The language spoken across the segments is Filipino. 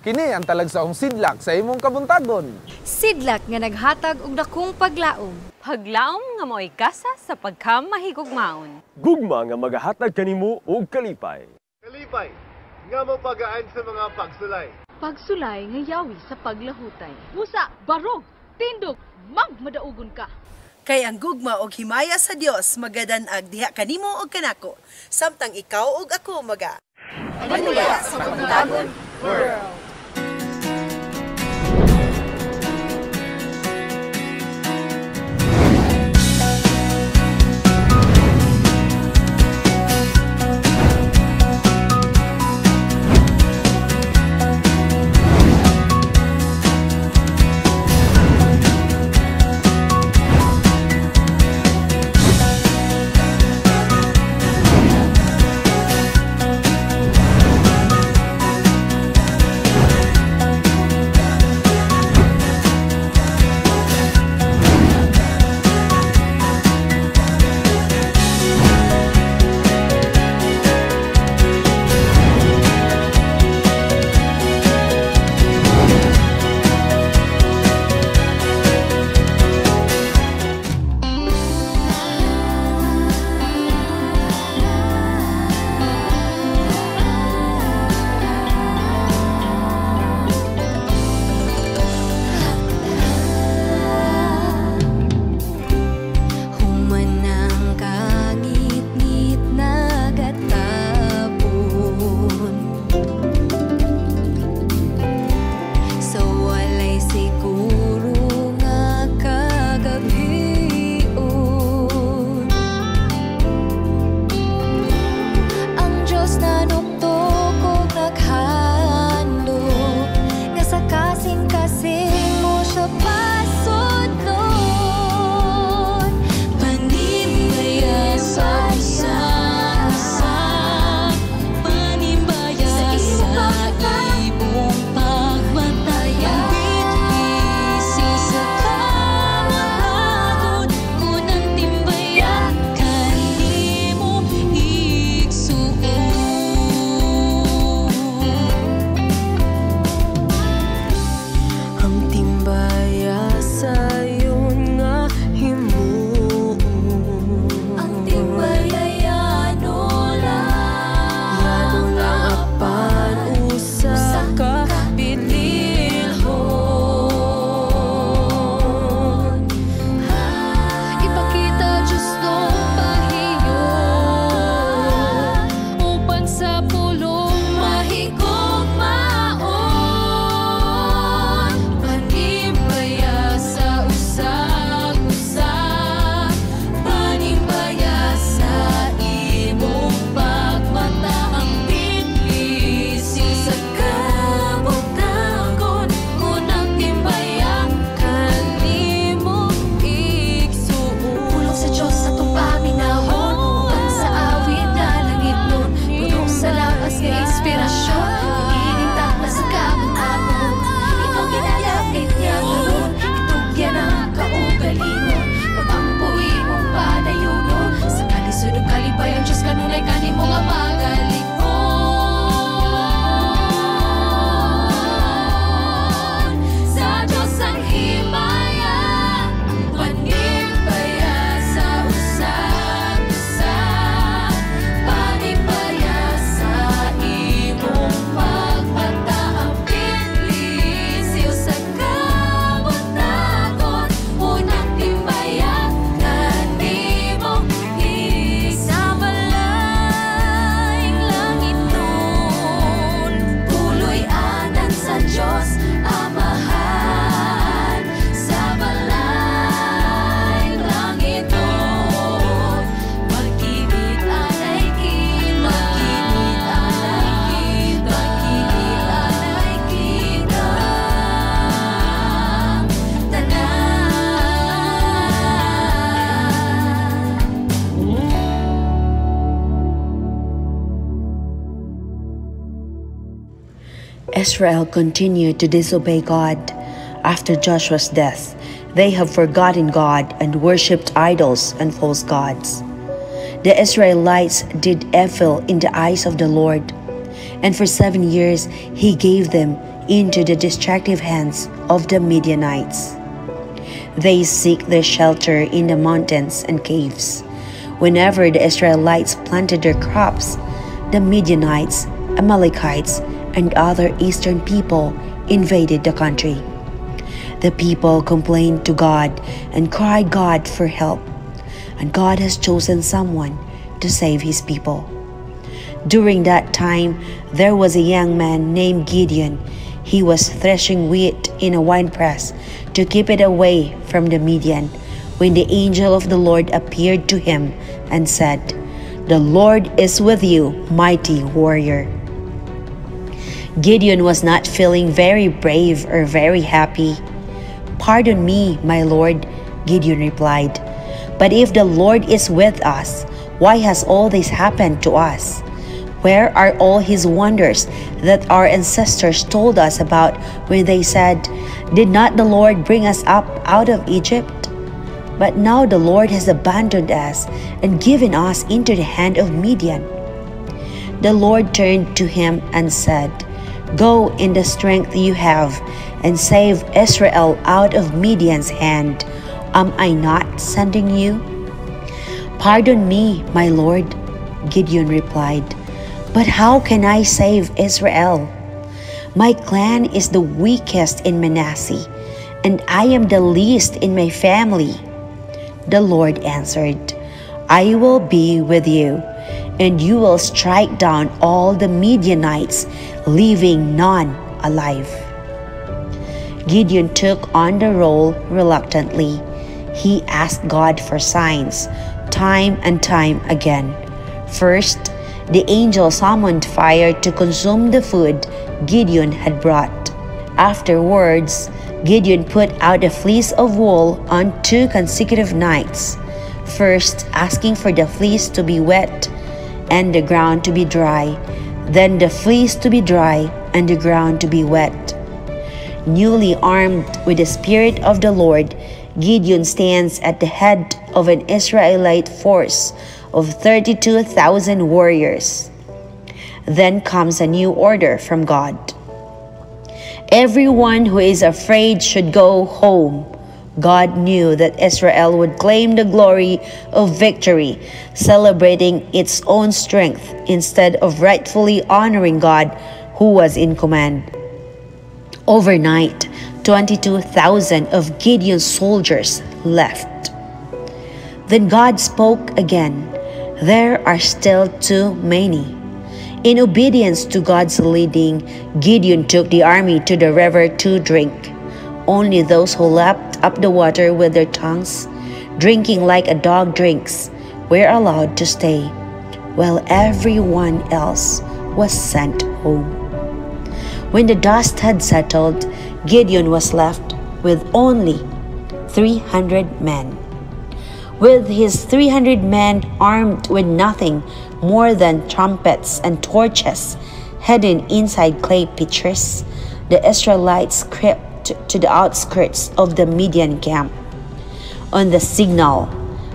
Kini ang talagsaong sidlak sa imong kabuntagon. Sidlak nga naghatag og dakong paglaom. Paglaom nga mo'y kasa sa pagkamahigugmaon. Gugma nga magahatag kanimo og kalipay. Kalipay, nga mo pagaan sa mga pagsulay. Pagsulay nga yawi sa paglahutay. Musa, barog, tindog, magmadaugon ka. Kay ang gugma og himaya sa Dios magadanag diha kanimo og kanako, samtang ikaw og ako maga. Panimbaya sa Pagtuon World. Israel continued to disobey God. After Joshua's death, they have forgotten God and worshipped idols and false gods. The Israelites did evil in the eyes of the Lord, and for 7 years he gave them into the destructive hands of the Midianites. They seek their shelter in the mountains and caves. Whenever the Israelites planted their crops, the Midianites, Amalekites, and other eastern people invaded the country. The people complained to God and cried God for help, and God has chosen someone to save his people. During that time, there was a young man named Gideon. He was threshing wheat in a winepress to keep it away from the Midian, when the angel of the Lord appeared to him and said, "The Lord is with you, mighty warrior." Gideon was not feeling very brave or very happy. "Pardon me, my Lord," Gideon replied. "But if the Lord is with us, why has all this happened to us? Where are all his wonders that our ancestors told us about when they said, 'Did not the Lord bring us up out of Egypt?' But now the Lord has abandoned us and given us into the hand of Midian." The Lord turned to him and said, "Go in the strength you have and save Israel out of Midian's hand. Am I not sending you?" "Pardon me, my Lord," Gideon replied. "But how can I save Israel? My clan is the weakest in Manasseh, and I am the least in my family." The Lord answered, "I will be with you, and you will strike down all the Midianites, leaving none alive." Gideon took on the role reluctantly. He asked God for signs, time and time again. First, the angel summoned fire to consume the food Gideon had brought. Afterwards, Gideon put out a fleece of wool on 2 consecutive nights, first asking for the fleece to be wet and the ground to be dry, then the fleece to be dry and the ground to be wet. Newly armed with the Spirit of the Lord, Gideon stands at the head of an Israelite force of 32,000 warriors. Then comes a new order from God. Everyone who is afraid should go home. God knew that Israel would claim the glory of victory, celebrating its own strength instead of rightfully honoring God who was in command. Overnight, 22,000 of Gideon's soldiers left. Then God spoke again. "There are still too many." In obedience to God's leading, Gideon took the army to the river to drink. Only those who lapped up the water with their tongues, drinking like a dog drinks, were allowed to stay, while everyone else was sent home. When the dust had settled, Gideon was left with only 300 men. With his 300 men armed with nothing more than trumpets and torches hidden inside clay pitchers, the Israelites crept to the outskirts of the Midian camp. On the signal,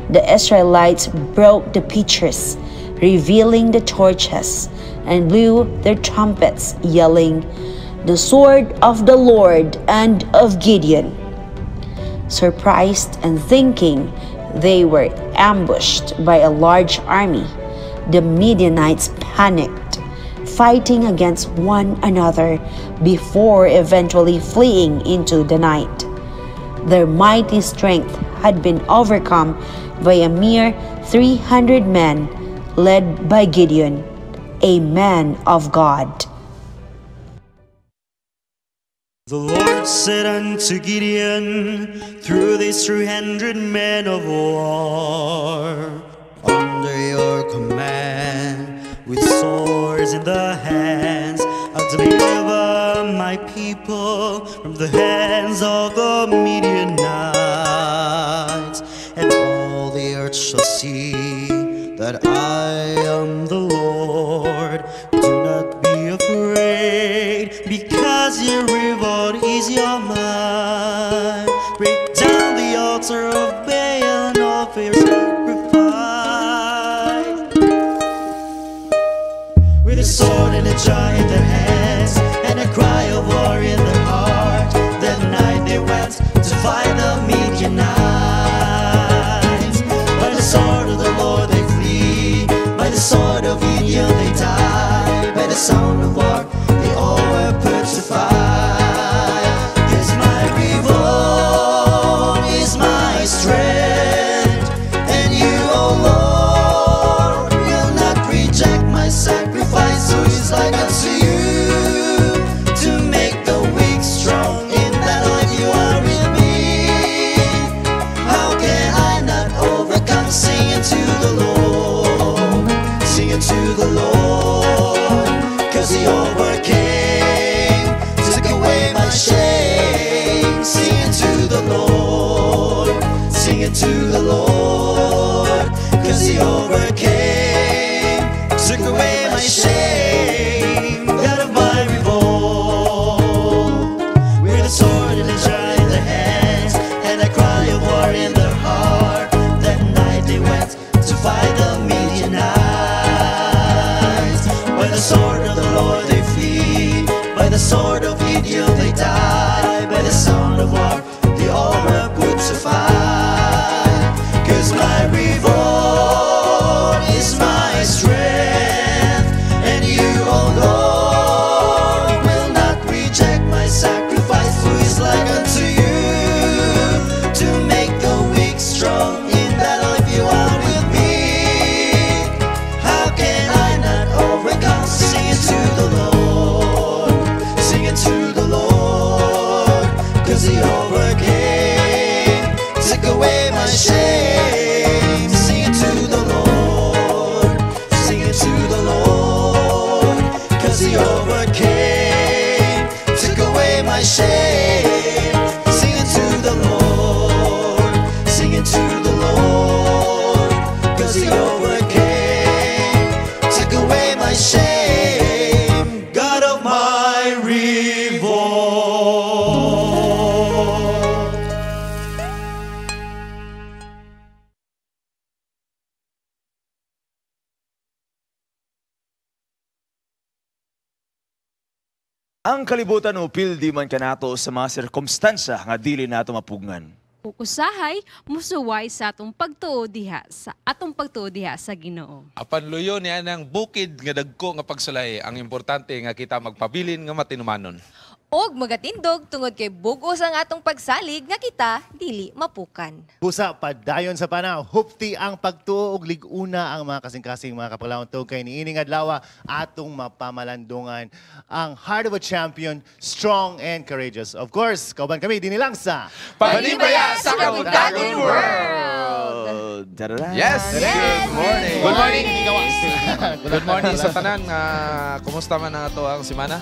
the Israelites broke the pitchers, revealing the torches, and blew their trumpets, yelling, "The sword of the Lord and of Gideon." Surprised and thinking they were ambushed by a large army, the Midianites panicked, fighting against one another before eventually fleeing into the night. Their mighty strength had been overcome by a mere 300 men led by Gideon, a man of God. The Lord said unto Gideon, through these 300 men of war, under your command, with swords in the hands, I'll deliver my people from the hands of the Midianites, and all the earth shall see that I am the Lord. Do not be afraid, because your reward is your mind. Break down the altar of Baal and offer your sacrifice. With a sword and a jar in their hands, and a cry of warrior 'cause he overcame, took away my shame. God of my revolt, with a sword and a jar in their hands, and a cry of war in their heart. That night they went to fight the Midianites. By the sword of the Lord they flee, by the sword of Gideon they die, by the sound of war they all were put to fight. 'Cause my revolt is my strength, and you, O Lord, will not reject my sacrifice. Who is like unto you to make the weak strong in battle? If you are with me, how can I not overcome? Sing it to the Lord, sing it to the Lord, 'cause he overcame, took away my shame. Sing it to the Lord, sing it to the Lord, 'cause he overcame, took away my shame. Sing it to the Lord, sing it to the Lord, 'cause he overcame, took away my shame. God of my revolt. Ang kalibutan upil di man kanato sa mga sirkumstansya nga dili nato mapugngan. Usahay, musuway sa atong pagtuo diha sa Ginoo. Apan luyo niya ng bukid nga dagko nga pagsulay. Ang importante nga kita magpabilin nga matinumanon. Og magatindog tungod kay bugos ang atong pagsalig nga kita dili mapukan. Busa padayon sa panaw, hupti ang pagtuo og liguna ang mga kasing-kasing mga kapaglaon tug kay niining adlaw atong mapamalandungan ang Heart of a Champion, strong and courageous. Of course, kauban kami dinhi lang sa Panimbaya sa Kabuntagon World! Yes! Good morning! Good morning! Good morning sa tanan. Kumusta man ang ato ang semana?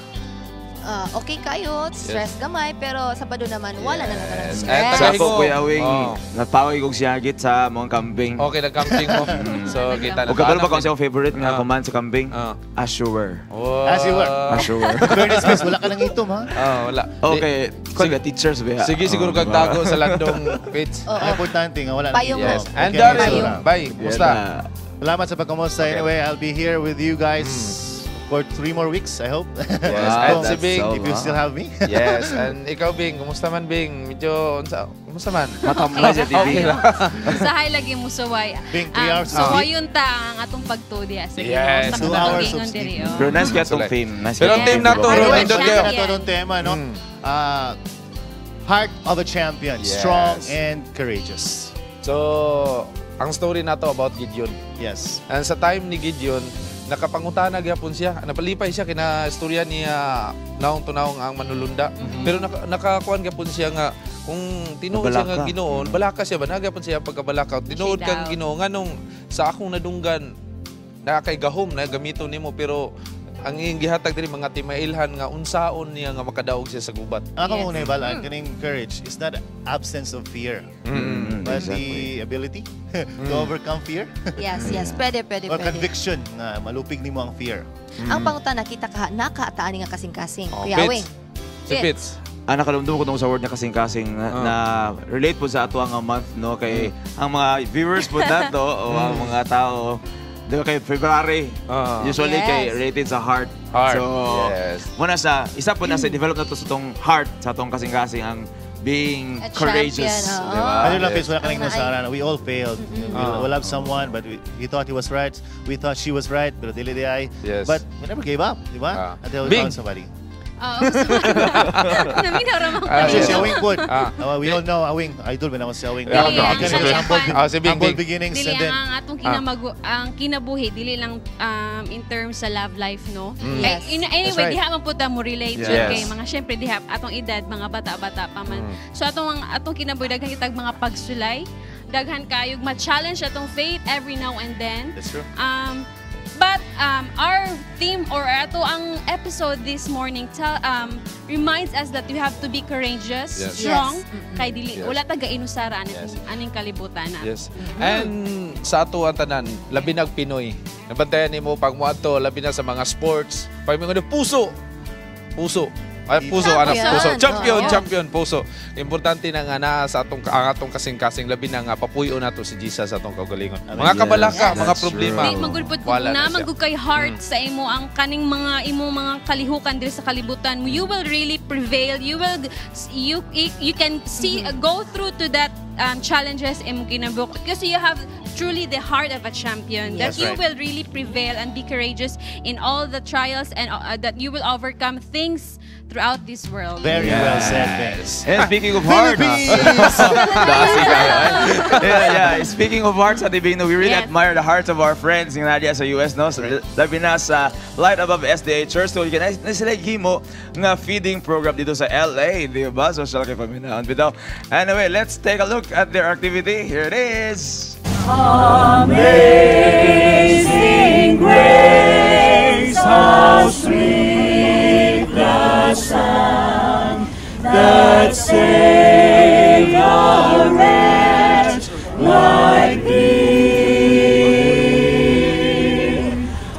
Okay kayo, stress gamay, pero Sabado naman wala na naman Yes. stress. Sa ako, Kuya Awing, napawag kong siyagit sa mga kambing. Okay, nag-camping mo. So, kita na. O kabalo ba kung siyang favorite nga command sa kambing? Assure. As you were. Assure. Fairness, miss, wala ka nang itom, ha? Wala. Okay, kung ka teachers ba? Sige, siguro kang tago sa landong page. Ang importante nga, wala nang Payong itom. Yes. And Okay, Daryl, miss, bye. Kumusta? Salamat sa pagkamusta. Anyway, I'll be here with you guys for 3 more weeks, I hope. Yes. And si Bing, if you still have me. yes. And ikaw, Bing, kumusta man, Bing? Medyo, kumusta man? Matambay sa TV. Usahay lagi musuway. Bing, 3 hours So, yun ta ang atong pagtuo diha sa Ginoo. Yes. Sa 2 hours pagtugingon of diri. sleep. Pero nice kaya itong theme. Pero ang team na to, By the way, nindot share kayo. na to itong tema, no? Heart of a Champion, Yes. strong and courageous. So, ang story na to about Gideon. Yes. And sa time ni Gideon, nakapangutana gyapon siya. Napalipay siya kina istorya niya naong tunawong ang manulunda. Pero nakakuan gyapon siya nga kung tinuod siya nga Ginoon, balaka siya ba gyapon siya pagkabalakaw. Tinuod kang Ginoo nganong sa akong nadunggan na kay gahom na gamiton nimo pero ang iyong gihatag diri mga timailhan nga unsaon niya nga makadaog siya sa gubat. Ako muna ibalaan, kaning courage is not absence of fear, but the ability to overcome fear. Yes, yes. Pwede. Or conviction na malupig nimo ang fear. Ang pangutana kita nakaataan nga kasing-kasing. Oh, Kuya Fitz. Awing. Si Fitz. Nakalumdum ko tong sa word na kasing-kasing na relate po sa ato ang month, no? Kay ang mga viewers po nato o ang mga tao di ba kay February, usually kay rated sa heart. So, muna isa po na sa develop na to sa itong heart, sa itong kasing-kasing ang being courageous. Di ba? Ano lang, Fitz, wala ka nang sa Harana. We all failed. We love someone, but we thought he was right. We thought she was right, pero dili di ay. But we never gave up, di ba? Until we found somebody. Naminaw ramang Si Awing po. We all know Awing. Idol when I was si Awing. Humble beginnings. Dili ang atong ang kinabuhi, dili lang in terms sa love life, no? Yes. Anyway, diha man po ta mo relate kay mga syempre diha atong edad, mga bata-bata pa man. So atong kinabuhi daghan kitag mga pagsulay, daghan kayog ma-challenge atong faith every now and then. That's true. But our theme or ato ang episode this morning reminds us that we have to be courageous, strong, kay dili wala taga inusara aning kalibutan na. Yes. And sa ato ang tanan, labi nag Pinoy. Nabantayan nimo pag mo ato, labi na sa mga sports. Pag mga puso. Ay, puso, puso. Champion, puso. Importante na nga na sa atong kasing-kasing labi na nga papuyo na to si Jesus sa atong kaugalingon. Mga kabalaka, mga problema. Magulpod po na magug kay heart sa imo ang kaning mga kalihukan diri sa kalibutan mo. You will really prevail. You can see go through to that challenges imo kinabuk because you have truly the heart of a champion. That you will really prevail and be courageous in all the trials and that you will overcome things throughout this world. Very well said, Vince. And speaking of heart, speaking of hearts, Ate Bing, we really admire the hearts of our friends in Nadia sa US, no? So, labi na sa Light Above SDA Church. So, na sila himo nga feeding program dito sa LA, di ba? Social kay paminahon bitaw. Anyway, let's take a look at their activity. Here it is. Amazing grace, how sweet the sound that saved a wretch like me.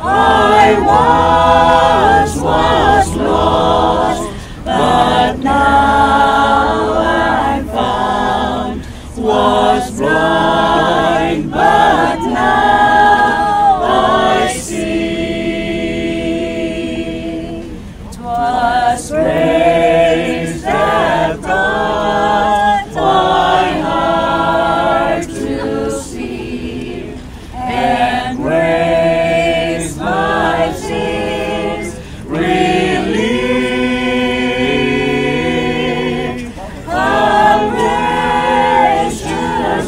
I was lost, but now I'm found. Was blind, but now I see. 'Twas grace that taught my heart to see, and grace my sins relieved. How gracious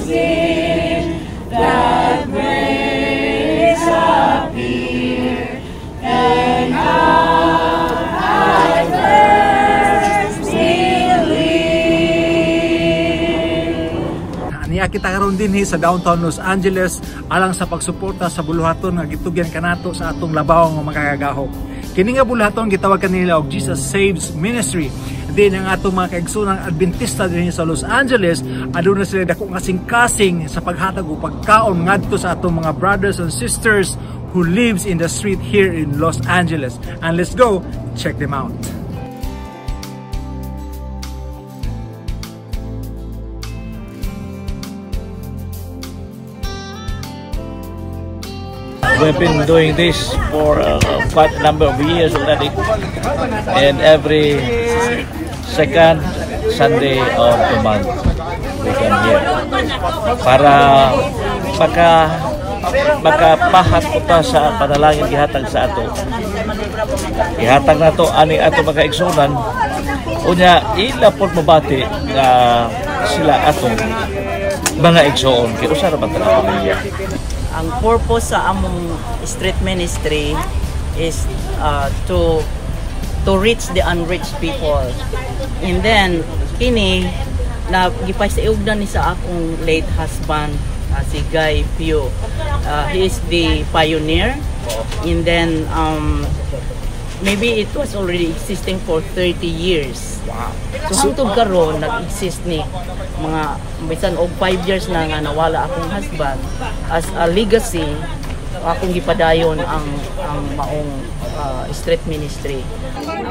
did that grace appear, and how I first believed. Niya kita karon dinhi sa downtown Los Angeles alang sa pagsuporta sa buluhaton nga gitugyan kanato sa atong labaw nga magagahok. Kini nga buluhaton gitawag kanila og Jesus Saves Ministry. Din ang atong mga kaigsoonang Adventista dinhi sa Los Angeles, aduna sila dako nga kasing-kasing sa paghatag og pagkaon ngadto sa atong mga brothers and sisters who lives in the street here in Los Angeles. And let's go check them out. We've been doing this for quite a number of years already, and every second Sunday of the month we come here para makapahat ko ta sa panalangin gihatag sa ato. Gihatag na to ani ato mga igsunan, unya ila pod mabati nga sila atong mga igsuon kay usa ra ba ta pamilya. Ang purpose sa among street ministry is to reach the unreached people. And then kini na gipasiugdan ni sa akong late husband si Guy Pio. He is the pioneer. And then maybe it was already existing for 30 years. Wow. So hangtod karon nag-exist ni mga bisan og 5 years na nga nawala akong husband as a legacy akong gipadayon ang maong street ministry.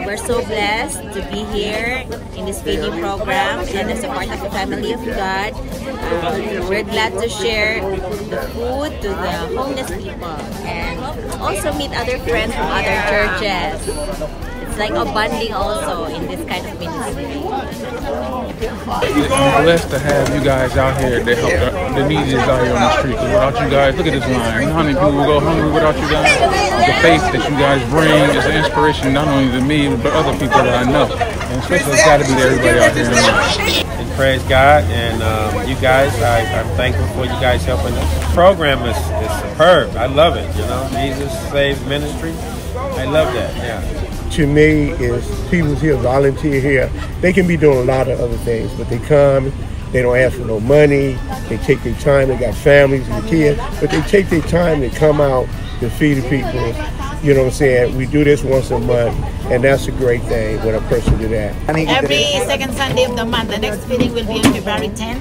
We're so blessed to be here in this feeding program and as a part of the family of God. We're glad to share the food to the homeless people and also meet other friends from other churches. It's like a bonding also in this kind of ministry. We're blessed to have you guys out here to help the needy out here on the street. Without you guys, look at this line. You know how many people will go hungry without you guys? The faith that you guys bring is an inspiration not only to me, but other people that I know. And especially it's got to be to everybody out here. And praise God, and you guys, I'm thankful for you guys helping us. The program is superb. I love it, you know. Jesus Saves Ministry. I love that, yeah. To me, is people here volunteer here. They can be doing a lot of other things, but they come, they don't ask for no money, they take their time, they got families and kids, but they take their time to come out to feed the people You know what I'm saying? We do this once a month, and that's a great thing when a person do that. Every second Sunday of the month. The next feeding will be on February 10.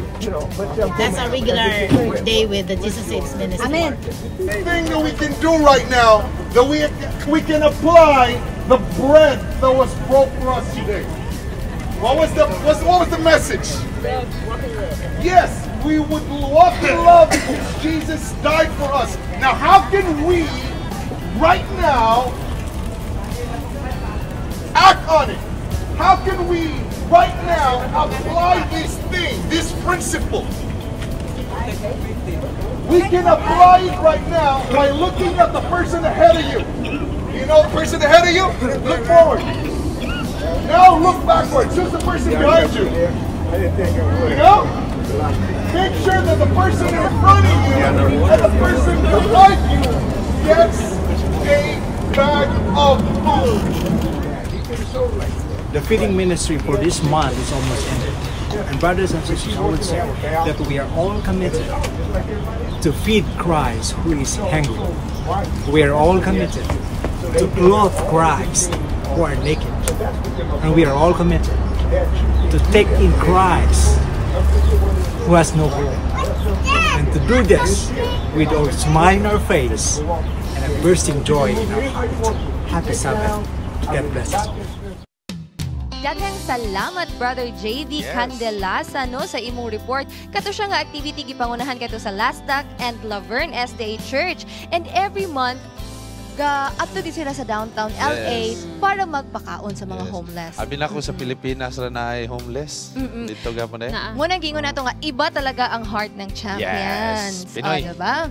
That's our regular day with the Jesus Saves Ministry. Amen. Thing that we can do right now, that we can apply the bread that was broke for us today. What was the message? Yes, we would walk in love because Jesus died for us. Now, how can we, right now, act on it? How can we, right now, apply this thing, this principle? We can apply it right now by looking at the person ahead of you. You know the person ahead of you? Look forward. Now look backwards. Who's the person behind you? You know? Make sure that the person in front of you and the person behind you gets a bag of food. The feeding ministry for this month is almost ended. And brothers and sisters, I would say that we are all committed to feed Christ who is hungry. We are all committed to clothe Christ who are naked. And we are all committed to take in Christ who has no hope. And to do this with a smile in our face and a bursting joy in our heart. Happy Sabbath. God bless us. Daghang salamat Brother JV Candelasa no sa imong report. Kato siya nga activity gipangunahan kato sa Lasdak and Laverne SDA Church. And every month adto di sila sa downtown LA para magpakaon sa mga homeless. Abi na ko sa Pilipinas ra na ay homeless. Dito gapon eh. Muna gingon nato nga iba talaga ang heart ng champions. Yes. Pinoy. Diba?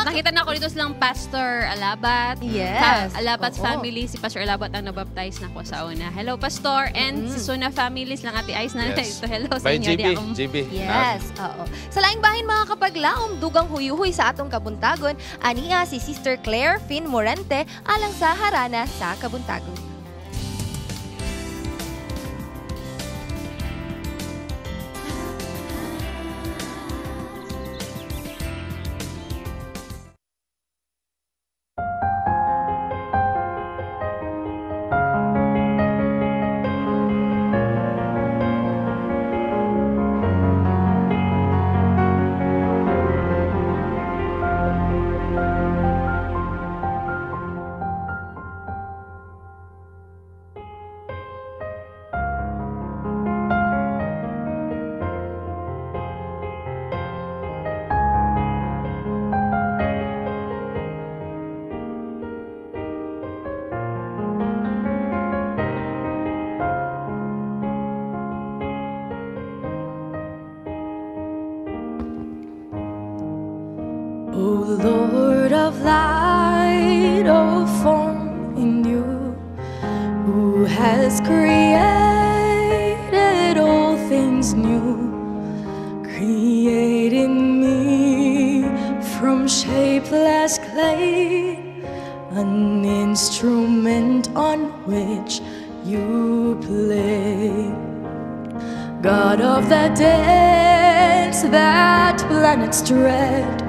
Nakita na ako dito silang Pastor Alabat. Yes. Alabat family. Si Pastor Alabat ang nabaptize na ko sa una. Hello, Pastor. And si Suna families lang Ate Ice na ito. Hello sa inyo. JB. Yes. Oo. Sa laing bahin mga kapaglaom, dugang huyuhoy sa atong Kabuntagon, aniya si Sister Claire Fin Morante alang sa Harana sa Kabuntagon. O Lord of light, of form in you, who has created all things new, create in me from shapeless clay an instrument on which you play. God of the dance that planets tread,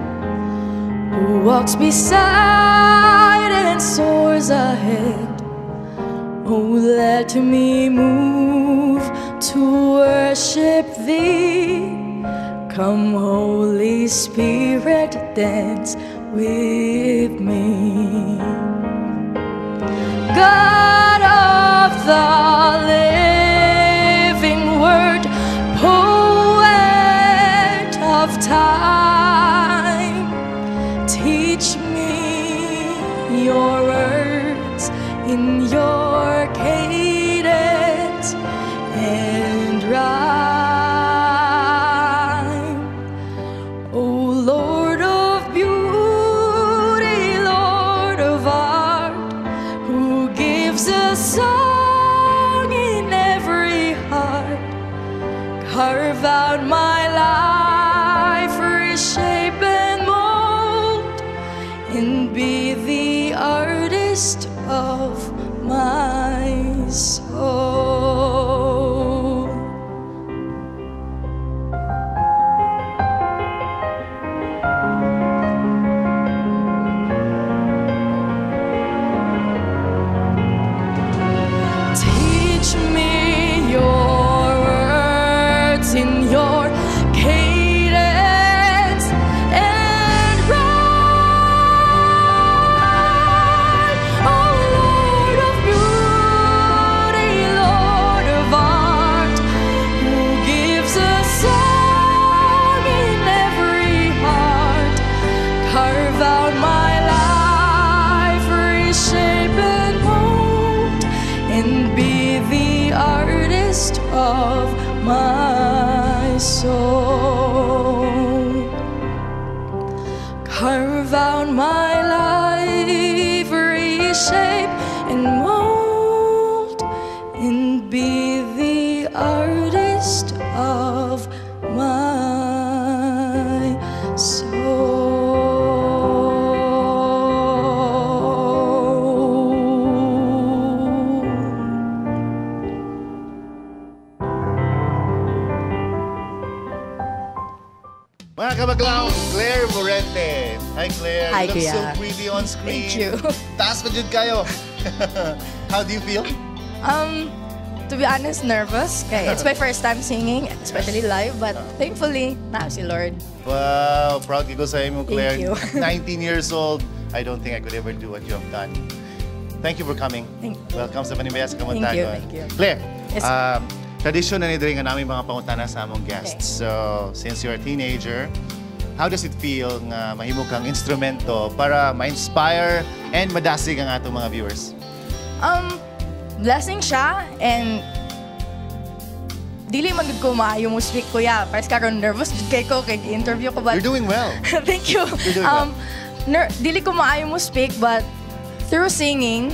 who walks beside and soars ahead. Oh, let me move to worship thee. Come, Holy Spirit, dance with me. God of the living word, poet of time, teach me your words in your cadence and rhyme. O Lord of beauty, Lord of art, who gives a song in every heart, carve out my life, reshape and mold, and be the artist of my soul. carve out my life, reshape and mold, and be the artist of my soul. Carve out my life, reshape and mold, and be the artist of my soul. Mga kabaglaw, Claire Morente. Hi, Claire. Hi, You look so Kuya. pretty on screen. Thank you. Taas pa dyan kayo. How do you feel? To be honest, nervous. Okay, it's my first time singing, especially live, but thankfully, na si Lord. Wow, proud ko sa imo, Claire. Thank you. 19 years old. I don't think I could ever do what you have done. Thank you for coming. Welcome sa Panimbaya sa Kabuntagon. Thank you. Claire, Yes. tradisyon na nidiri nga namin mga pangutana sa among guests. So, since you're a teenager, how does it feel nga mahimo kang instrumento para ma-inspire and madasig ang atong mga viewers? Blessing siya, and dili man gud ko maayo mo speak, kuya. Pares karon nervous jud kay ko kay interview ko, but You're doing well. thank you. You're doing well. Dili ko maayo mo speak, but through singing,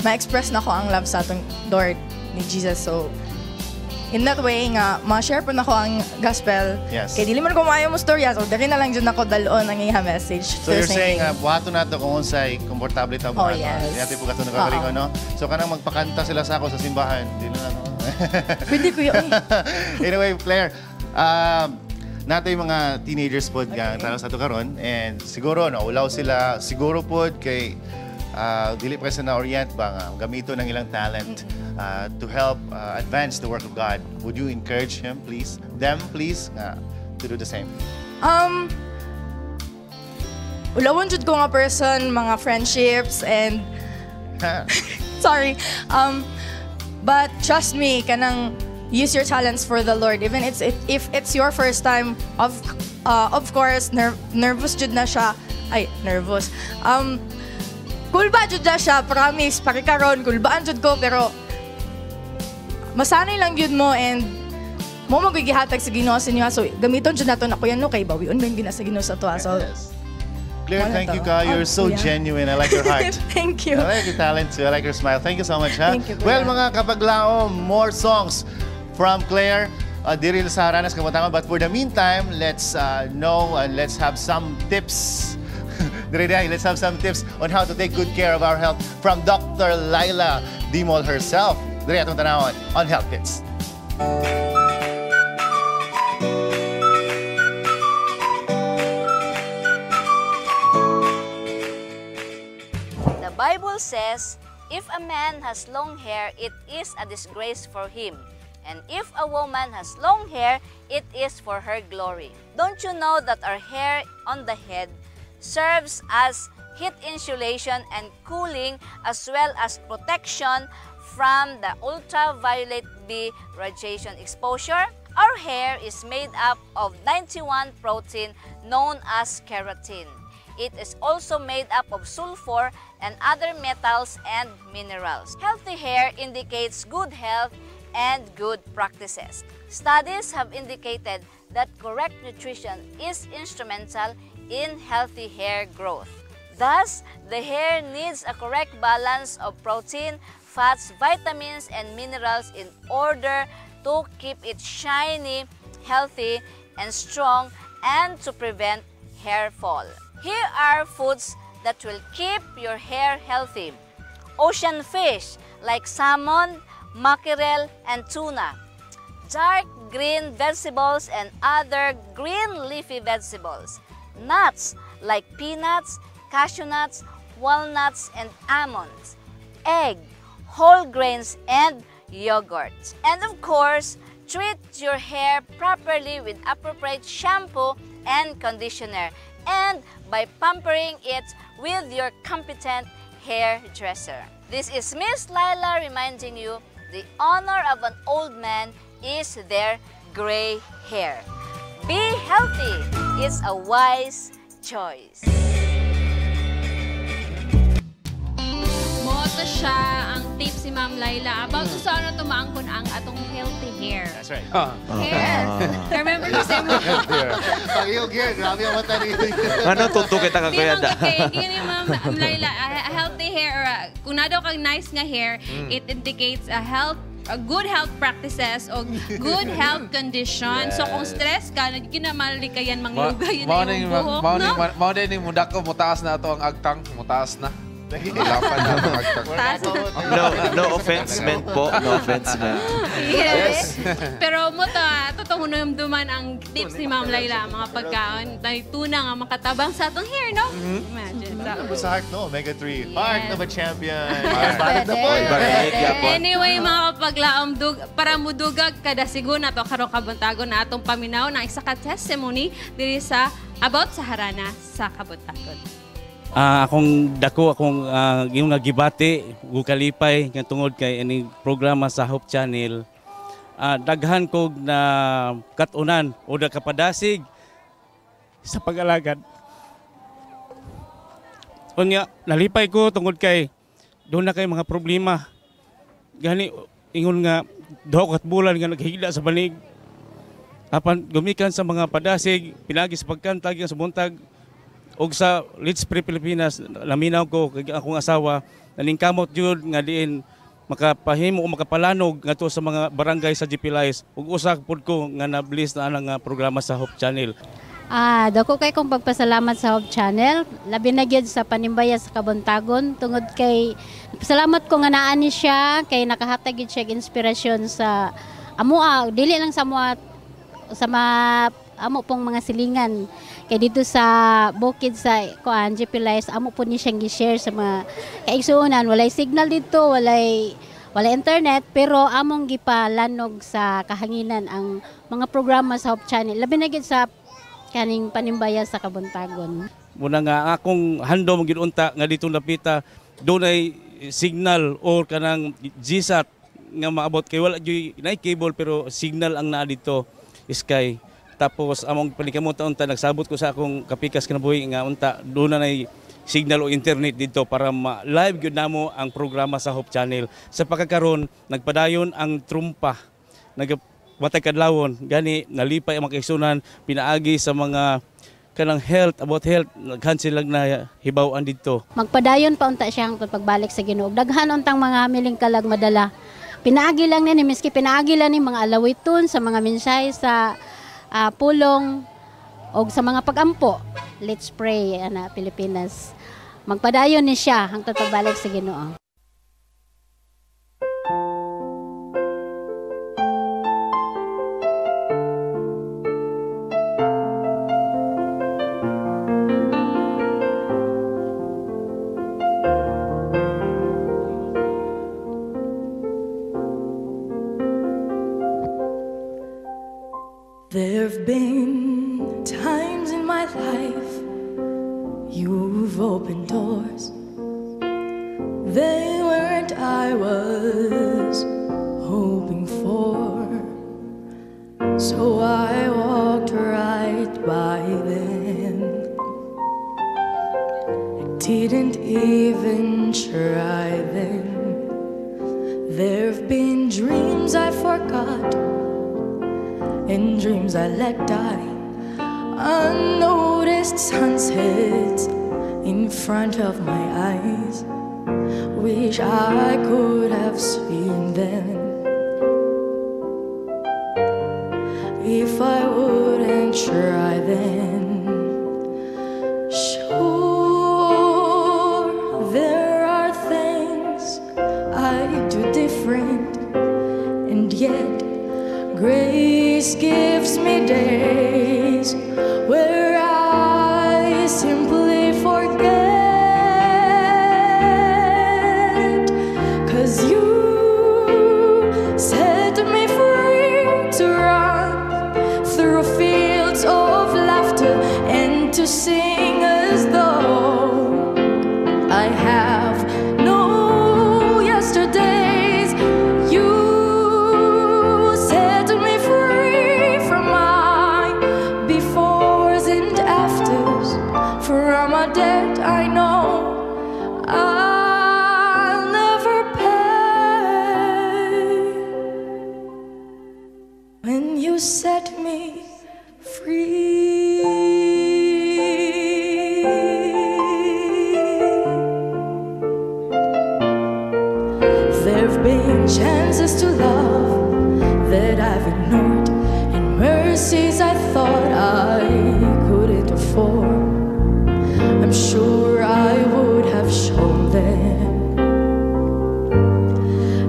ma-express na ko ang love sa atong Lord ni Jesus. So, in that way nga, ma-share po na ko ang gospel. Yes. Kay dili man ko maayo mo storya, so dali na lang dyan ako dalon ang iya message. So you're saying, buhato na ito kung unsay komportable ito Oh, buhato. yes. Di natin po kato nagkakaringo, no? So kanang magpakanta sila sa ako sa simbahan. Di na ano. Pwede ko yun. Anyway, Claire, nato yung mga teenagers po nga tanaw sa ito karon, and siguro naulaw sila, siguro po kay dili pa sa na-orient ba nga gamito ng ilang talent to help advance the work of God. Would you encourage them, please, to do the same? Ulawon jud ko nga person, mga friendships, and sorry. But trust me, kanang use your talents for the Lord. Even if it's your first time, of course, nervous jud na siya. Ay, nervous. Cool ba jud na siya, promise, pakikaron, cool baan jud ko, pero masanay lang yun mo, and mo magigihatag sa Ginoo sa inyo. So, gamiton jud nato na kuya no kay bawion ba yung gina sa Ginoo sa to. So, Claire, thank you, ka. You're so genuine. I like your heart. Thank you. I like your talent too. I like your smile. Thank you so much, ha? Thank you, Well, Kuya. mga kapaglaom, more songs from Claire. Diri sa Harana sa Kabuntagon. But for the meantime, let's know and let's have some tips. Let's have some tips on how to take good care of our health from Dr. Laila Dimol herself. Diri atong tanawon on Health Tips. The Bible says, if a man has long hair, it is a disgrace for him. And if a woman has long hair, it is for her glory. Don't you know that our hair on the head serves as heat insulation and cooling, as well as protection from the ultraviolet B radiation exposure? Our hair is made up of 91 protein known as keratin. It is also made up of sulfur and other metals and minerals. Healthy hair indicates good health and good practices. Studies have indicated that correct nutrition is instrumental in healthy hair growth. Thus, the hair needs a correct balance of protein, fats, vitamins, and minerals in order to keep it shiny, healthy, and strong, and to prevent hair fall. Here are foods that will keep your hair healthy. Ocean fish like salmon, mackerel, and tuna. Dark green vegetables and other green leafy vegetables. Nuts like peanuts, cashew nuts, walnuts, and almonds. Egg, whole grains, and yogurt. And of course, treat your hair properly with appropriate shampoo and conditioner, and by pampering it with your competent hairdresser. This is Miss Laila reminding you the honor of an old man is their gray hair. Be healthy. It's a wise choice. siya ang tips si Ma'am Laila about sa ano tumaangkon ang atong healthy hair. That's right. Yes. Remember to say mo. Pag-iyog hair, grabe ang mata ni. Ano tunto kita kakayada? Kaya Ma'am Laila, a healthy hair, or kung na daw kang nice nga hair, it indicates a good health practices o good health condition. So kung stress ka, kinamali ka yan, manglugay yun na yung buhok, no? Mao na yung mudak ko, mutaas na ito ang agtang, mutaas na. Lapan na ang agtang. No offense meant po. No offense meant. Yes. Pero mo totoo mo duman ang tips ni Ma'am Laila, mga pagkaon, tuna nga makatabang sa atong hair, no? Imagine. Sa heart, no? Omega-3. Heart of a champion. Anyway, mga kapaglaom, para mudugag kada siguna to karong Kabuntagon na atong paminaw na isa ka testimony diri sa about sa Harana sa Kabuntagon. Akong yung nagibati, gukalipay nga tungod kay ining programa sa Hope Channel. Daghan kog na katunan o kapadasig sa pag-alagad. Unya, nalipay ko tungod kay doon na kay mga problema. Gani, ingon nga, 2 bulan nga naghigda sa banig. Apan gumikan sa mga padasig, pinagi sa pagkantag sa buntag, og sa Let's Pray Pilipinas, laminaw ko kay akong asawa, naningkamot jud nga diin makapahimo o makapalanog ngadto sa mga barangay sa GPLIS. Ug usa pud ko nga na-bless na anang programa sa Hope Channel. Dako kay kong pagpasalamat sa Hope Channel, labi na gyud sa Panimbaya sa Kabuntagon tungod kay salamat ko nga naa ni siya kay nakahatag gyud siya inspirasyon sa amoa, dili lang sa amoa sa amo pong mga silingan. Kay dito sa bukid sa GPLIS, amo po ni siyang gi-share sa mga kaigsuonan. Walay signal dito, walay internet, pero among gipalanog sa kahanginan ang mga programa sa Hope Channel. Labi na gyud sa kaning Panimbaya sa Kabuntagon. Muna nga akong handom gyud unta nga dito napita dunay signal or kanang GSAT nga maabot kay wala gyud nay cable pero signal ang naa dito sky. Tapos among panikamuta unta nagsabot ko sa akong kapikas kinabuhi nga unta doon na signal o internet dito para ma-live gyud namo ang programa sa Hope Channel. Sa pagkakaron nagpadayon ang trumpa. Matay kadlawon gani nalipay ang mga kaigsunan pinaagi sa mga kanang health about health naghan sila na hibaw-an dito. Magpadayon pa unta siya ang pagbalik sa Ginoo. Daghan untang mga miling kalag madala. Pinaagi lang ni miski pinaagi lang ni mga alawiton sa mga mensahe sa pulong o sa mga pagampo. Let's pray ana Pilipinas. Magpadayon ni siya hangtod pagbalik sa Ginoo. There've been times in my life you've opened doors. They weren't I was hoping for. So I walked right by them. I didn't even try them. There've been dreams I forgot and dreams I let die. Unnoticed sunsets in front of my eyes. Wish I could have seen them if I wouldn't try then. Sure, there are things I do different, and yet grace gives me days where I simply forget. 'Cause you set me free to run through fields of laughter and to sing as though I have no yesterdays. You set me free from my befores and afters, from a debt I know I'll never chances to love that I've ignored, and mercies I thought I couldn't afford. I'm sure I would have shown them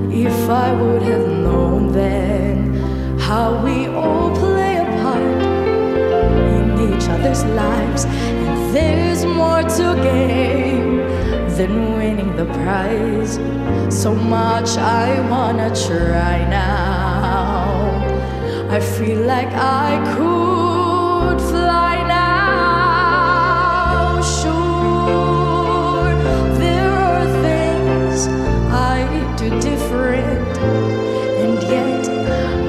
if I would have known then how we all play a part in each other's lives, and there's more to gain than winning the prize. So much I wanna try now. I feel like I could fly now. Sure, there are things I do different, and yet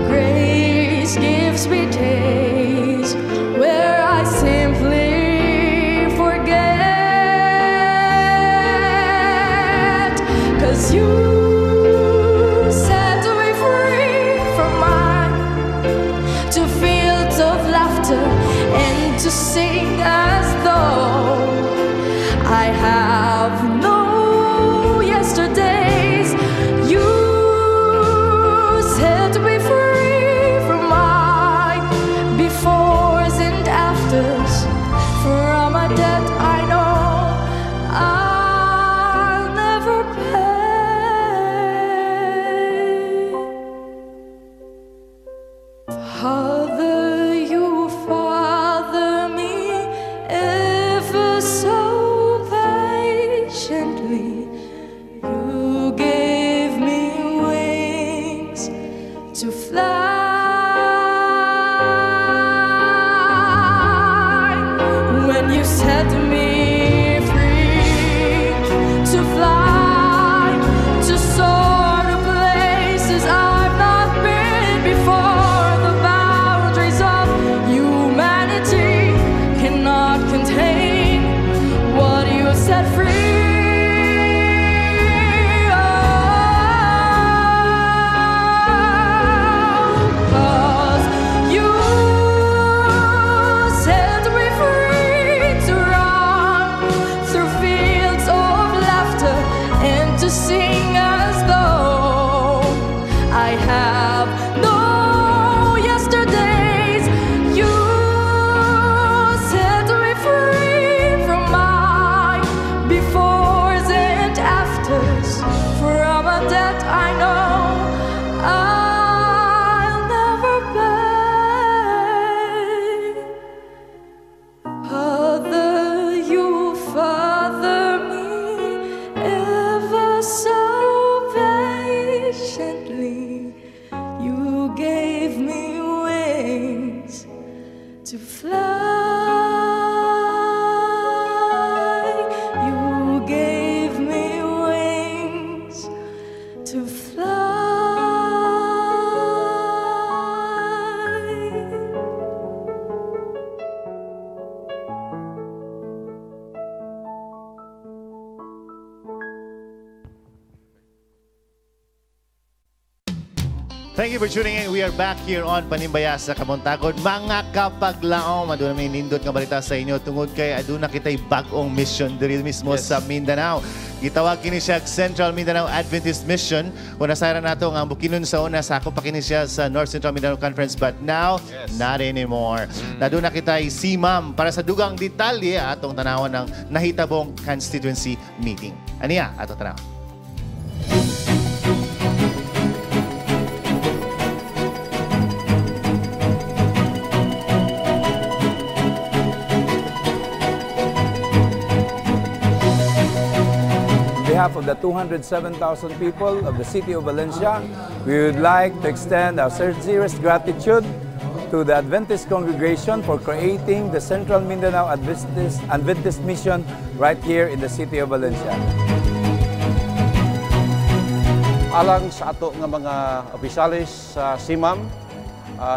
grace gives me days where I simply forget. 'Cause you set me free from mine, to fields of laughter and to sing as though I have no yesterdays. You set me free from my befores and afters, from a debt I know I'll never pay. Father, you father me ever so patiently. You gave me wings to fly. When you set me free to fly, to soar to places I've not been before, the boundaries of humanity cannot contain what you set free. Cause you set me free to run through fields of laughter and to sing as though I have no yesterdays. You set me free from my befores and afters, from a debt I know I'll never pay. Father, you father me ever so patiently. You gave me wings to fly. You gave me wings to fly. Thank you for tuning in. We are back here on Panimbaya sa Kabuntagon. Mga kapaglaom, aduna may nindot nga balita sa inyo tungod kay aduna kitay bag-ong mission diri mismo sa Mindanao. Gitawag kini siya Central Mindanao Adventist Mission. Una sayra nato nga ang bukinon sa una sa ako pa kini siya sa North Central Mindanao Conference, but now not anymore. Naduna kitay si Ma'am para sa dugang detalye atong tanawan ng nahitabong constituency meeting. Aniya ato tanaw. On behalf of the 207,000 people of the city of Valencia, we would like to extend our sincerest gratitude to the Adventist congregation for creating the Central Mindanao Adventist Mission right here in the city of Valencia. Alang sa ato nga mga opisyalis sa CIMAM,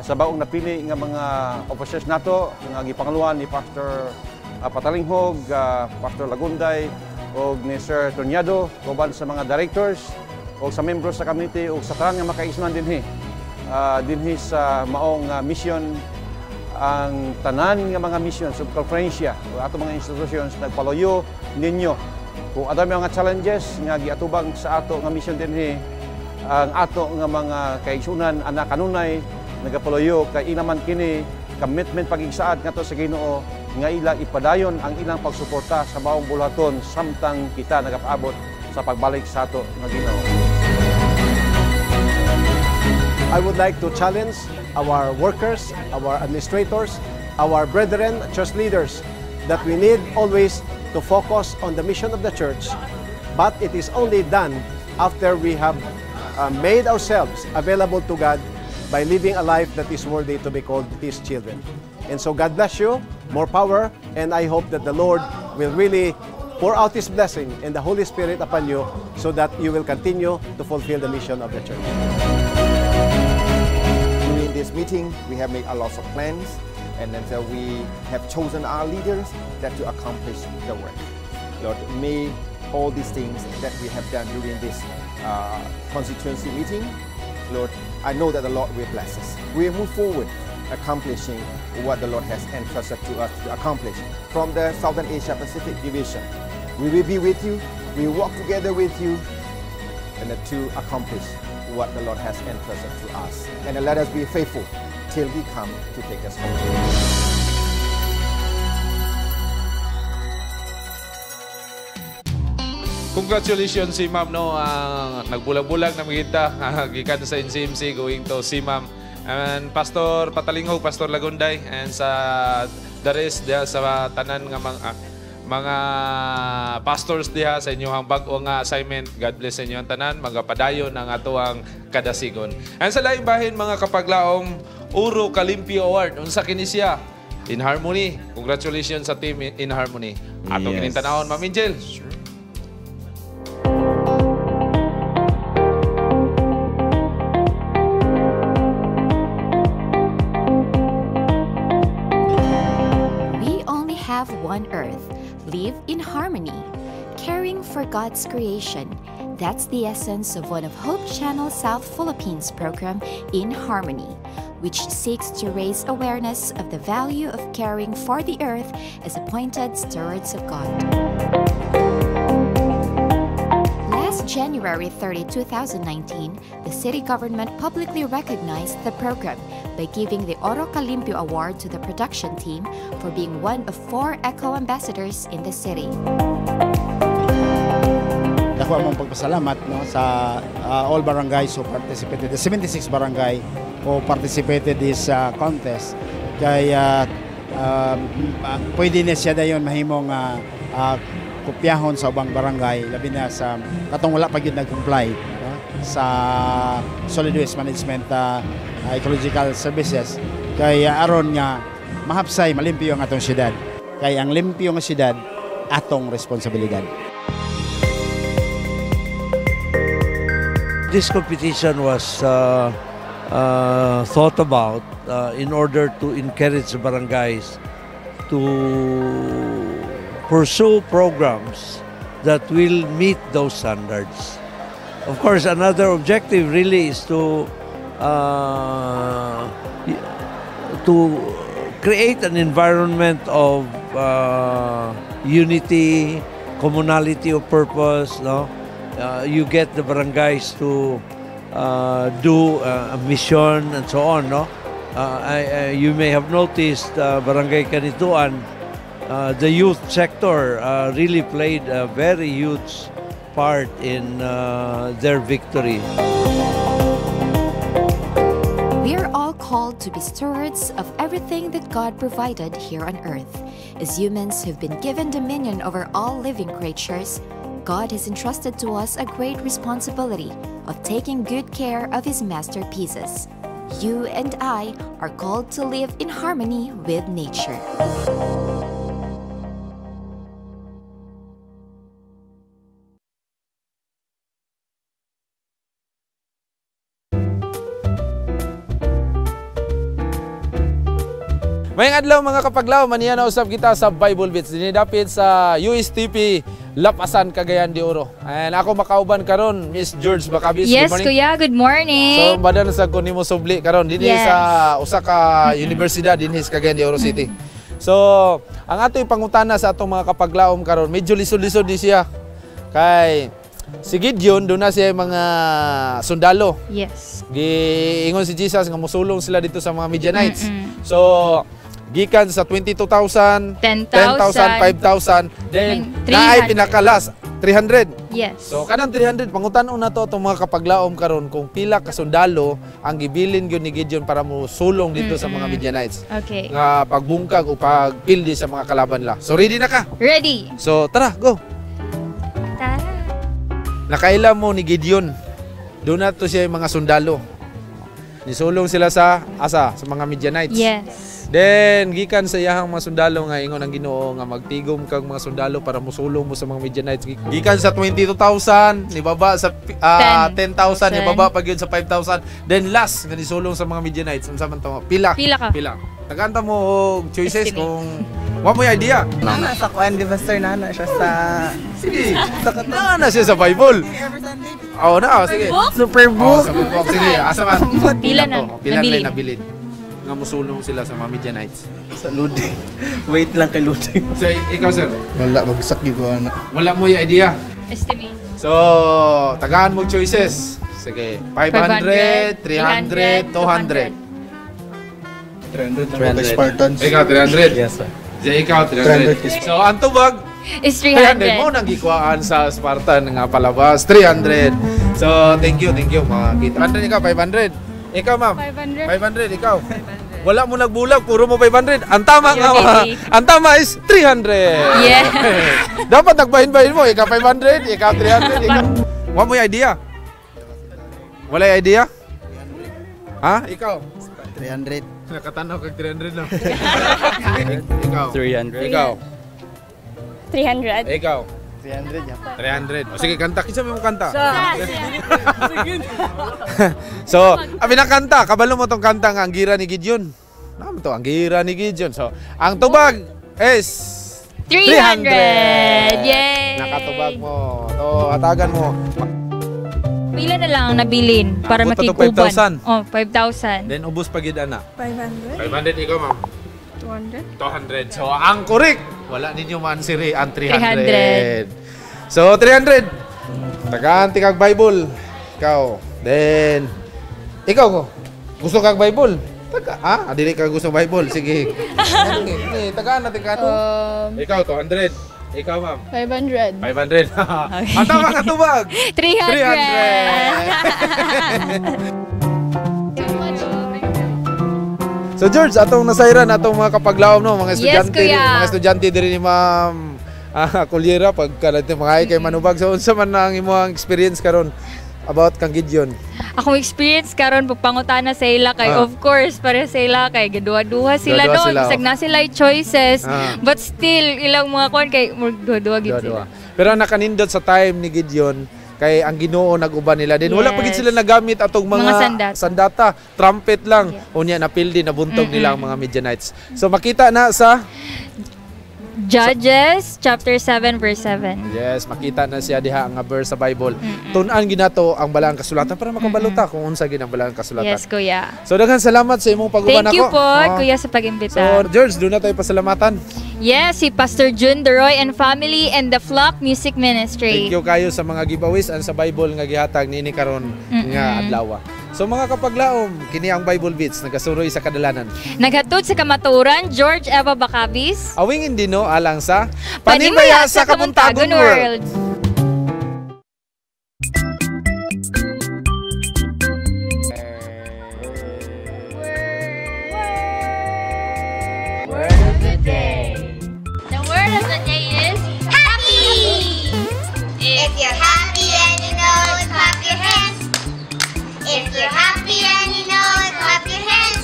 sa baong napili nga mga officers nato nga gipangaluan ni Pastor Patalinghog, Pastor Lagunday, o ni Sir Tonyado, kauban sa mga directors o sa membros sa community o sa tanan nga makaisman dinhi sa maong mission, ang tanan nga mga mission sa konferensya o ato mga institutions nagpaluyo ninyo kung ato may mga challenges nga giatubang sa ato nga mission dinhi ang ato nga mga kaigsunan anak kanunay nagapuloyo kay inaman kini commitment pagigsaad ngadto sa Ginoo nga ila ipadayon ang ilang pagsuporta sa bawang bulaton samtang kita nagapaabot sa pagbalik sa ato nga Ginoo. I would like to challenge our workers, our administrators, our brethren, church leaders, that we need always to focus on the mission of the church, but it is only done after we have made ourselves available to God by living a life that is worthy to be called His children. And so God bless you, more power, and I hope that the Lord will really pour out His blessing and the Holy Spirit upon you so that you will continue to fulfill the mission of the church. During this meeting, we have made a lot of plans, and then so we have chosen our leaders that to accomplish the work. Lord, may all these things that we have done during this constituency meeting, Lord, I know that the Lord will bless us. We will move forward, accomplishing what the Lord has entrusted to us to accomplish. From the Southern Asia Pacific Division, we will be with you, we will walk together with you, and to accomplish what the Lord has entrusted to us. And let us be faithful till He come to take us home. Congratulations si Ma'am no, nagbulag-bulag na magita gikan sa NCMC going to si Ma'am and Pastor Patalingho, Pastor Lagunday, and sa the rest diha sa tanan nga mga pastors diha sa inyong bag-o nga assignment. God bless sa inyong tanan, magapadayon ang atuang kadasigon. And sa laing bahin mga kapaglaom, Uro Kalimpyo Award unsa kini siya? In Harmony. Congratulations sa team In Harmony. Atong ginintanahon Ma'am Angel. One earth, live in harmony, caring for God's creation. That's the essence of one of Hope Channel South Philippines program In Harmony, which seeks to raise awareness of the value of caring for the earth as appointed stewards of God. Last January 30, 2019, the city government publicly recognized the program by giving the Oro Kalimpyo Award to the production team for being one of 4 Eco Ambassadors in the city. Ako among pagpasalamat no, sa all barangays who participated, the 76 barangay who participated this contest. Kaya pwede na siya dayon mahimong kopyahon sa ubang barangay, labi na sa katong wala pa gyud nag-comply sa solid waste management ecological services. Kaya aron nga mahapsay malimpyo ang atong syudad. Kaya ang limpyo nga syudad atong responsibilidad. This competition was thought about in order to encourage the barangays to pursue programs that will meet those standards. Of course, another objective really is to create an environment of unity, communality of purpose. No, you get the barangays to do a mission and so on. No, you may have noticed Barangay Kanituan. The youth sector really played a very huge part in their victory. We are all called to be stewards of everything that God provided here on earth. As humans who've been given dominion over all living creatures, God has entrusted to us a great responsibility of taking good care of His masterpieces. You and I are called to live in harmony with nature. Mayang adlaw mga kapaglaw, maniya na usab kita sa Bible Beats. Dinidapit sa USTP Lapasan, Cagayan de Oro. And ako makauban karon Miss George Bacabis. Yes, kuya, good morning. So badan sa ko nimo subli karon dinhi sa usa ka universidad dinhi sa Cagayan de Oro City. So ang ato'y pangutana sa atong mga kapaglawom karon, medyo lisod-lisod di siya. Kay si Gideon, doon na siya mga sundalo. Yes. Giingon si Jesus nga musulong sila dito sa mga Midianites. So, gikan sa 22,000, 10,000, 5,000, then naay pinakalas 300. Yes. So kanang 300 pangutan-on na to itong mga kapaglaom karon kung pila ka sundalo ang gibilin gyud ni Gideon para mo sulong dito sa mga Midianites. Okay. Nga pagbungkag o pagpildi sa mga kalaban la. So ready na ka? Ready. So tara, go. Tara. Nakaila mo ni Gideon. Doon na to siya yung mga sundalo. Nisulong sila sa sa mga Midianites. Yes. Then gikan sa iyahang mga sundalo nga ingon ang Ginoo nga magtigom kag mga sundalo para musulong mo sa mga Midianites. Gikan sa 22,000 nibaba sa 10,000 nibaba pag yun sa 5,000. Then last nga nisulong sa mga Midianites unsa man to? Pila. Pila. Tagaanta mo og choices kung wa mo idea. Nana sa kuan di ba sir, nana siya sa sige. Nana siya sa Bible. Oh na, sige. Superbook. Sige, asa man? Pila na. Pila na nabilin. Nga musulong sila sa mga Midianites. Sa loading. Wait lang kay loading. So, ikaw sir? Wala, bagsak ko na. Wala mo yung idea? Estimate. So, tagaan mo choices. Sige, 500, 300, 200. 300 Spartans. Ikaw, 300? Yes, sir. Ikaw, 300. So, ang tubag? Is 300. Mo nang gikwaan sa Spartan nga palabas. 300. So, thank you. Makakita. 100 ikaw, 500. Ikaw, ma'am. 500, ikaw. Wala mo nagbulag, puro mo 500. Ang tama ang tama is 300. Yeah. Dapat nagbahin-bahin mo. Ikaw 500, ikaw 300, ikaw. Wala mo yung idea? Wala yung idea? Ha? Ikaw? 300. Nakatanaw kag 300 na. Ikaw? 300. Ikaw? 300. Ikaw? 300 yan. 300. O sige, kanta. Kinsa mo kanta? So, pinakanta. Kabalo mo tong kanta nga ang gira ni Gideon. Naman to, ang gira ni Gideon. So, ang tubag is 300. Yay! Nakatubag mo. So, hatagan mo. Pila na lang ang nabilin para Abot na to makikuban. 5,000. Oh, 5,000. Then, ubos pa gid ana. 500. 500 ikaw, ma'am. 200. 200. So, ang correct. Wala ninyo mansiri ang 300. So, 300. Tagaan kag Bible. Ikaw. Then, ikaw ko. Gusto kag Bible? Dili ka gusto Bible. Sige. Tagaan natin ka. Ikaw, 200. Ikaw, ma'am. 500. 500. Ang tama ka tubag. 300. So George, atong nasayran atong mga kapaglaom no, mga estudyante, Yes, mga estudyante diri ni Ma'am Kulyera pagka natin mga kay manubag. So unsa man ang imong experience karon about kang Gideon? Akong experience karon pagpangutana sa ila kay of course para sa ila kay gaduha-duha sila Duha-duha no, sila, bisag na sila choices but still ilang mga kon kay duha-duha gid sila. Pero nakanindot sa time ni Gideon kay ang Ginoo nag-uban nila din. Wala pa gid sila nagamit atong mga sandata, trumpet lang. Unya napildi nabuntog nila ang mga Midianites. So makita na sa Judges chapter 7 verse 7. Yes, makita na siya diha nga verse sa Bible. Tun-an ginato ang balaang kasulatan para makabaluta kung unsa gid ang balaang kasulatan. Yes, kuya. So daghan salamat sa imong pag-uban ako. Thank you po, kuya sa pag-imbita. So George, doon na tayo pasalamatan. Yes, si Pastor Jun Deroy and family and the Flock Music Ministry. Thank you kayo sa mga giveaways and sa Bible nga gihatag niini karon nga adlaw. So mga kapaglaom, kini ang Bible Beats nagasuroy sa kadalanan. Naghatod sa kamaturan, George Eva Bacabis. Awingin dino alang sa Panimbaya sa Kabuntagon World. Word of the day. The word of the day is happy. If you're happy and you know it, clap your hands. If you're happy and you know it, clap your hands.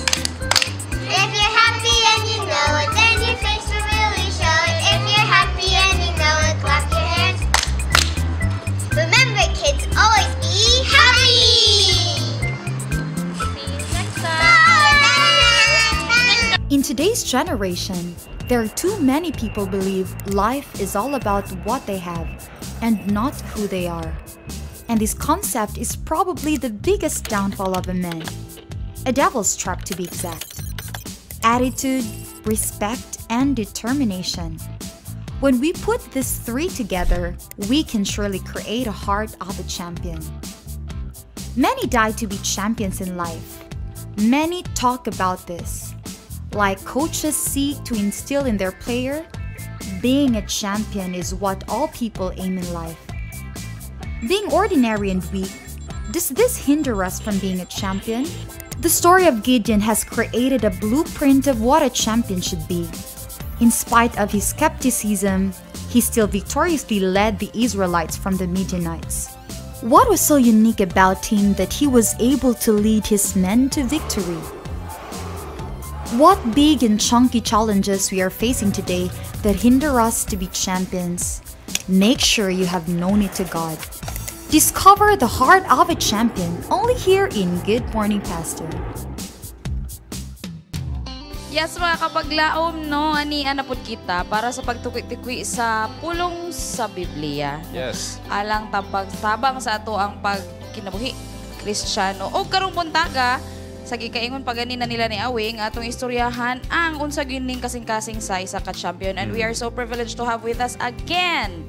If you're happy and you know it, then your face will really show it. If you're happy and you know it, clap your hands. Remember, kids, always be happy. See you next time. In today's generation, there are too many people believe life is all about what they have and not who they are. And this concept is probably the biggest downfall of a man. A devil's trap to be exact. Attitude, respect, and determination. When we put these three together, we can surely create a heart of a champion. Many die to be champions in life. Many talk about this. Like coaches seek to instill in their player, being a champion is what all people aim in life. Being ordinary and weak, does this hinder us from being a champion? The story of Gideon has created a blueprint of what a champion should be. In spite of his skepticism, he still victoriously led the Israelites from the Midianites. What was so unique about him that he was able to lead his men to victory? What big and chunky challenges we are facing today that hinder us to be champions? Make sure you have known it to God. Discover the heart of a champion only here in Good Morning Pastor. Yes, mga kapaglaom, no, anian na pud kita para sa pagtukwi-tukwi sa pulong sa Biblia. Yes. Alang tabang sa ato ang pagkinabuhi Kristiyano. O karong buntaga, sa gikaingon paganina nila ni Awing, atong istoryahan ang unsa gining kasing-kasing sa isa ka champion. And we are so privileged to have with us again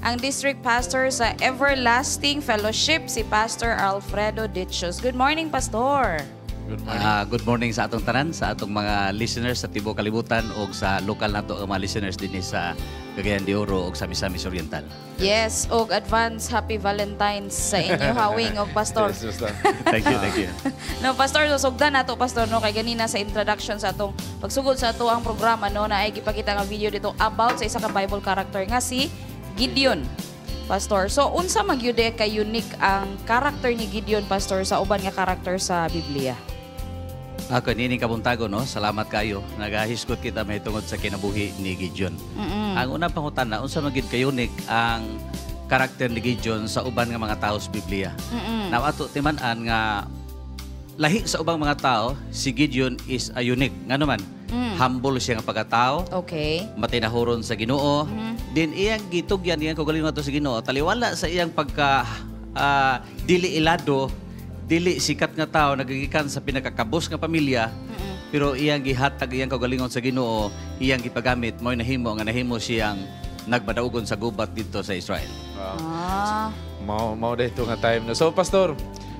ang District Pastor sa Everlasting Fellowship, si Pastor Alfredo Ditchos. Good morning, Pastor. Good morning. Good morning sa atong tanan, sa atong mga listeners sa tibuok kalibutan o sa lokal nato ang mga listeners din sa Cagayan de Oro o sa Misamis Oriental. Yes, og advance happy Valentine's sa inyo, Hawing og Pastor. Yes, thank you, thank you. No, Pastor, sugdan nato, Pastor, no, kay ganina sa introduction sa atong pagsugod sa ato ang programa, no, na ay gipakita nga video dito about sa isa ka Bible character nga si Gideon. Pastor, so unsa magyude kay unique ang character ni Gideon, Pastor, sa uban nga character sa Biblia? Ako, nining Kabuntagon, no? Salamat kayo. Nagahiskot kita may tungod sa kinabuhi ni Gideon. Ang unang pangutana, unsa magid kay unique ang karakter ni Gideon sa uban nga mga tao sa Biblia. Now, ato timan-an nga lahi sa ubang mga tao, si Gideon is a unique. Nga naman, humble siya nga pagkatao. Okay. Matinahuron sa Ginoo. Din iyang gitugyan, iyang kagalingon ato sa Ginoo. Taliwala sa iyang pagka dili ilado, dili sikat nga tao nagigikan sa pinakakabos nga pamilya, pero iyang gihatag iyang kagalingon sa Ginoo, iyang gipagamit mo nahimo siyang nagbadaugon sa gubat dito sa Israel. Mao dito nga time no. So Pastor,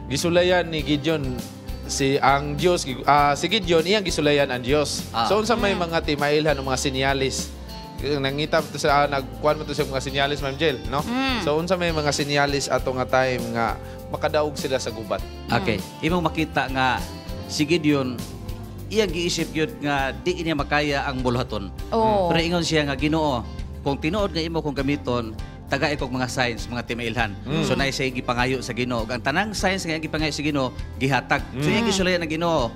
gisulayan ni Gideon si Gideon iyang gisulayan ang Dios. So unsa may mga timailhan o mga sinyalis? Nangita to sa nagkuan mo to sa mga sinyalis, Ma'am Jel, no? So unsa may mga sinyalis ato nga time nga makadaog sila sa gubat. Okay. Imong makita nga si Gideon iyang giisip gyud nga di niya makaya ang bulhaton. Pero ingon siya nga Ginoo, kung tinuod nga imo kong gamiton, tagay kog mga signs, mga timailhan. So naay siya gipangayo sa Ginoo. Ang tanang signs nga gipangayo sa Ginoo, gihatag. So iyang gisulayan ng Ginoo.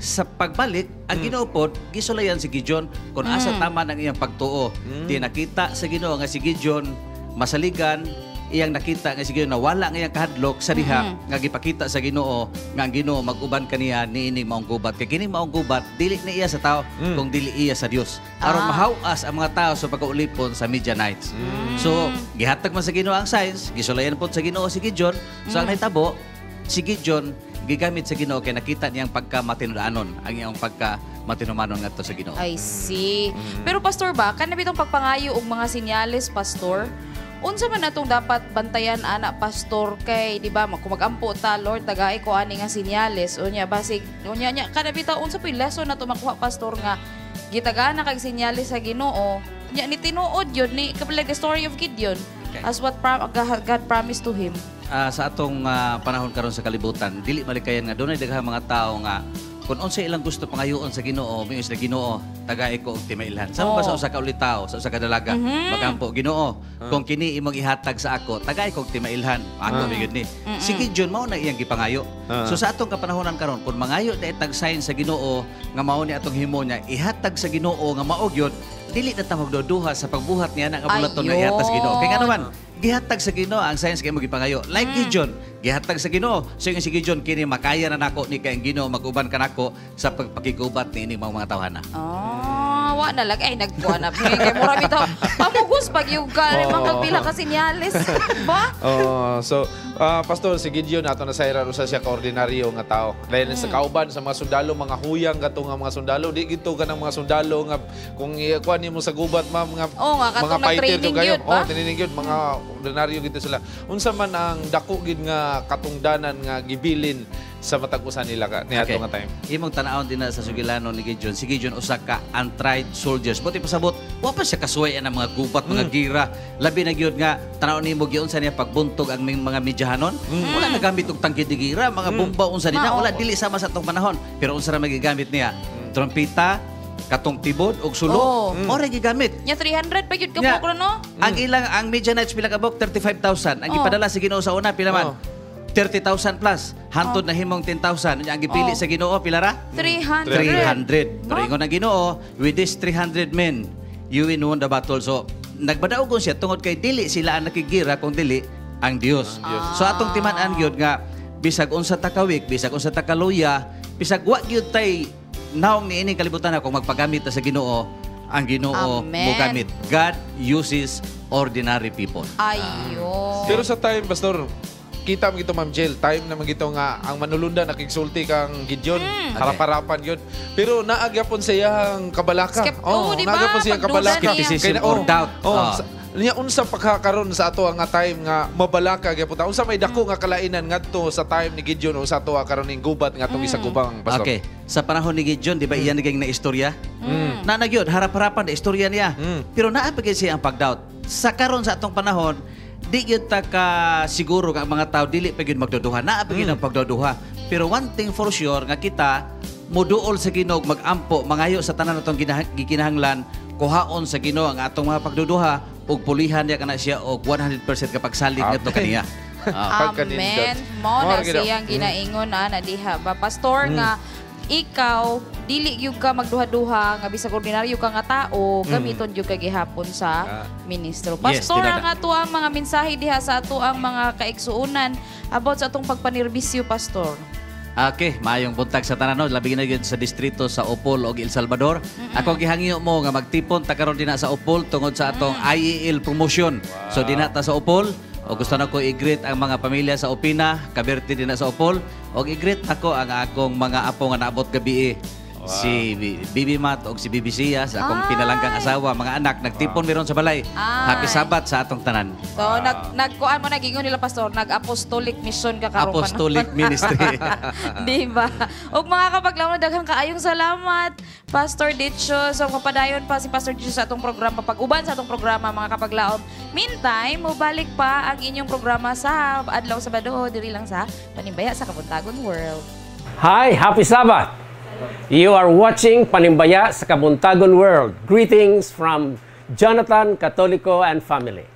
Sa pagbalik, ang Ginoo pod gisulayan si Gideon kung asa tama ng iyang pagtuo. Di nakita sa Ginoo nga si Gideon masaligan, iyang nakita nga si Gideon na wala nga iyang kahadlok sa diha nga gipakita sa Ginoo nga ang Ginoo mag-uban kaniya niining maong gubat. Kay kini maong gubat dili na iya sa tao kung dili iya sa Dios. Aron mahawas ang mga tao sa pagkaulipon sa Midianites. So gihatag man sa Ginoo ang signs, gisulayan pod sa Ginoo si Gideon. So ang nahitabo si Gideon gigamit sa Ginoo kay nakita niyang pagka-matinudanon, ang iyang pagka-matinumanon ngadto sa Ginoo. I see. Pero Pastor ba, kanabitong pagpangayo og mga senyales, Pastor, unsa man natong dapat bantayan ana, Pastor, kay di ba kung magampo ta Lord tagay ko ani nga senyales unya basig unya nya kanabitaw unsa puy lesson nato makuha, Pastor, nga gitagana kag senyales sa Ginoo nya ni tinuod yun ni like the story of Gideon as what God promised to him. Sa atong panahon karon sa kalibutan, dili malikayan nga dunay daghang mga tao nga kung unsa ilang gusto pangayoon sa Ginoo, mius na Ginoo, tagay ko og timailhan. Sama ba sa usa ka ulitaw, sa usa ka dalaga, magampo Ginoo, kung kini imong ihatag sa ako, tagay ko og timailhan. Ako gyud ni. Si Gideon mao na iyang gipangayo. So sa atong kapanahonan karon, kung mangayo na itag sign sa Ginoo nga mao ni atong himo niya, ihatag sa Ginoo nga mao gyud, dili na ta magduduha sa pagbuhat niya nga bulaton nga ihatag sa Ginoo. Kay nga naman, gihatag sa Ginoo ang signs kay mo gipangayo. Like Gideon, gihatag sa Ginoo. So yung si Gideon kini makaya na nako ni kay Ginoo mag-uban kanako sa pagpakigubat ni ining mga tawhana. nawa na lag ay nagkuha na kay mura bitaw pamugos pag yung mga pila ka sinyalis ba? So Pastor, si Gideon nato na sayra usa siya ka ordinaryo nga tao. Lain sa kauban sa mga sundalo, mga huyang kato nga mga sundalo, di gito ka ng mga sundalo nga kung ikuan nimo sa gubat ma'am nga mga fighter to kayo. Training gyud mga ordinaryo gito sila. Unsa man ang dako gid nga katungdanan nga gibilin sa matag-usan nila ka niadto nga time. Imong tan-awon din na sa sugilano ni Gideon. Si Gideon usa ka untried soldiers. Buti pasabot, wa pa siya kasuwayan ang mga gubat, mga gira. Labi na gyud nga tan-awon nimo gyud sa niya pagbuntog ang mga medyahanon. Wala nagamit og tangkid ni gira, mga bomba unsa nila, wala dili sama sa atong panahon. Pero unsa ra magigamit niya? Trompeta, katong tibod og sulo, mo ra gigamit. Nya 300 pa gyud ka po no? Ang media nights pila ka bok 35,000. Ang ipadala sa Ginoo sa una pila man? 30,000 plus. Hantod na himong 10,000. Ang gipili sa Ginoo pila ra? 300. Pero ingon ang Ginoo, with this 300 men, you will win the battle. So nagbadaogon siya tungod kay dili sila ang nakigira kung dili ang Dios. So atong timan-an gyud nga bisag unsa ta kawik, bisag unsa ta kaluya, bisag wa gyud tay naong niining kalibutan kung magpagamit ta sa Ginoo, ang Ginoo mo gamit. God uses ordinary people. Ayo. Pero sa time, Pastor, kita mo gito Ma'am Jill, time naman gito nga ang manulunda nakigsulti kang Gideon, harap-harapan yun. Pero naagyapon siya ang kabalaka. Naagyapon siya ang kabalaka. Skepticism or doubt. Niya unsa pagkakaroon sa ato nga time nga mabalaka gyapon. Unsa may dako nga kalainan ngadto sa time ni Gideon o sa ato karon ning gubat nga atong gisagubang Pastor. Okay. Sa panahon ni Gideon, di ba iyan naging na istorya? Na nagyod, harap-harapan na istorya niya. Pero naapagay siya ang pag-doubt. Sa karon sa atong panahon, di yun ta ka siguro nga mga tao dili pa yun magduduha. Naapagay ang pagduduha. Pero one thing for sure nga kita muduol sa Ginoo magampo mangayo sa tanan natong gikinahanglan kuhaon sa Ginoo ang atong mga pagduduha ug pulihan niya kana siya og 100% kapag salig ngadto kaniya. Amen. Mo na siyang ginaingon na diha ba Pastor nga ikaw dili gyud ka magduha-duha nga bisag ordinaryo ka nga tao gamiton gyud ka gihapon sa ministro. Pastor, ang ato ang mga mensahe diha sa ato ang mga kaigsuonan about sa atong pagpanerbisyo Pastor. Okay, maayong buntag sa tanan, labi na yun sa distrito sa Opol o El Salvador. Ako gihangyo mo nga magtipon ta karon din sa Opol tungod sa atong IEL promotion. So dinata sa Opol o gusto na ko i-greet ang mga pamilya sa Opina, Kaberte din sa Opol o i-greet ako ang akong mga apo nga naabot gabi si Bibi Mat o si Bibi Sia sa akong pinalanggang asawa, mga anak nagtipon meron sa balay. Happy Sabat sa atong tanan. So nagkuan mo nagingon nila Pastor, nag-apostolic mission ka karon. Apostolic ministry. Di ba? Og mga kapaglawon daghang kaayong salamat Pastor Ditcho. So mapadayon pa si Pastor Ditcho sa atong programa pag-uban sa atong programa mga kapaglaom. Meantime, mobalik pa ang inyong programa sa adlaw Sabado diri lang sa Panimbaya sa Kabuntagon World. Hi, happy Sabbath. You are watching Panimbaya sa Kabuntagon World. Greetings from Jonathan, Catolico, and family.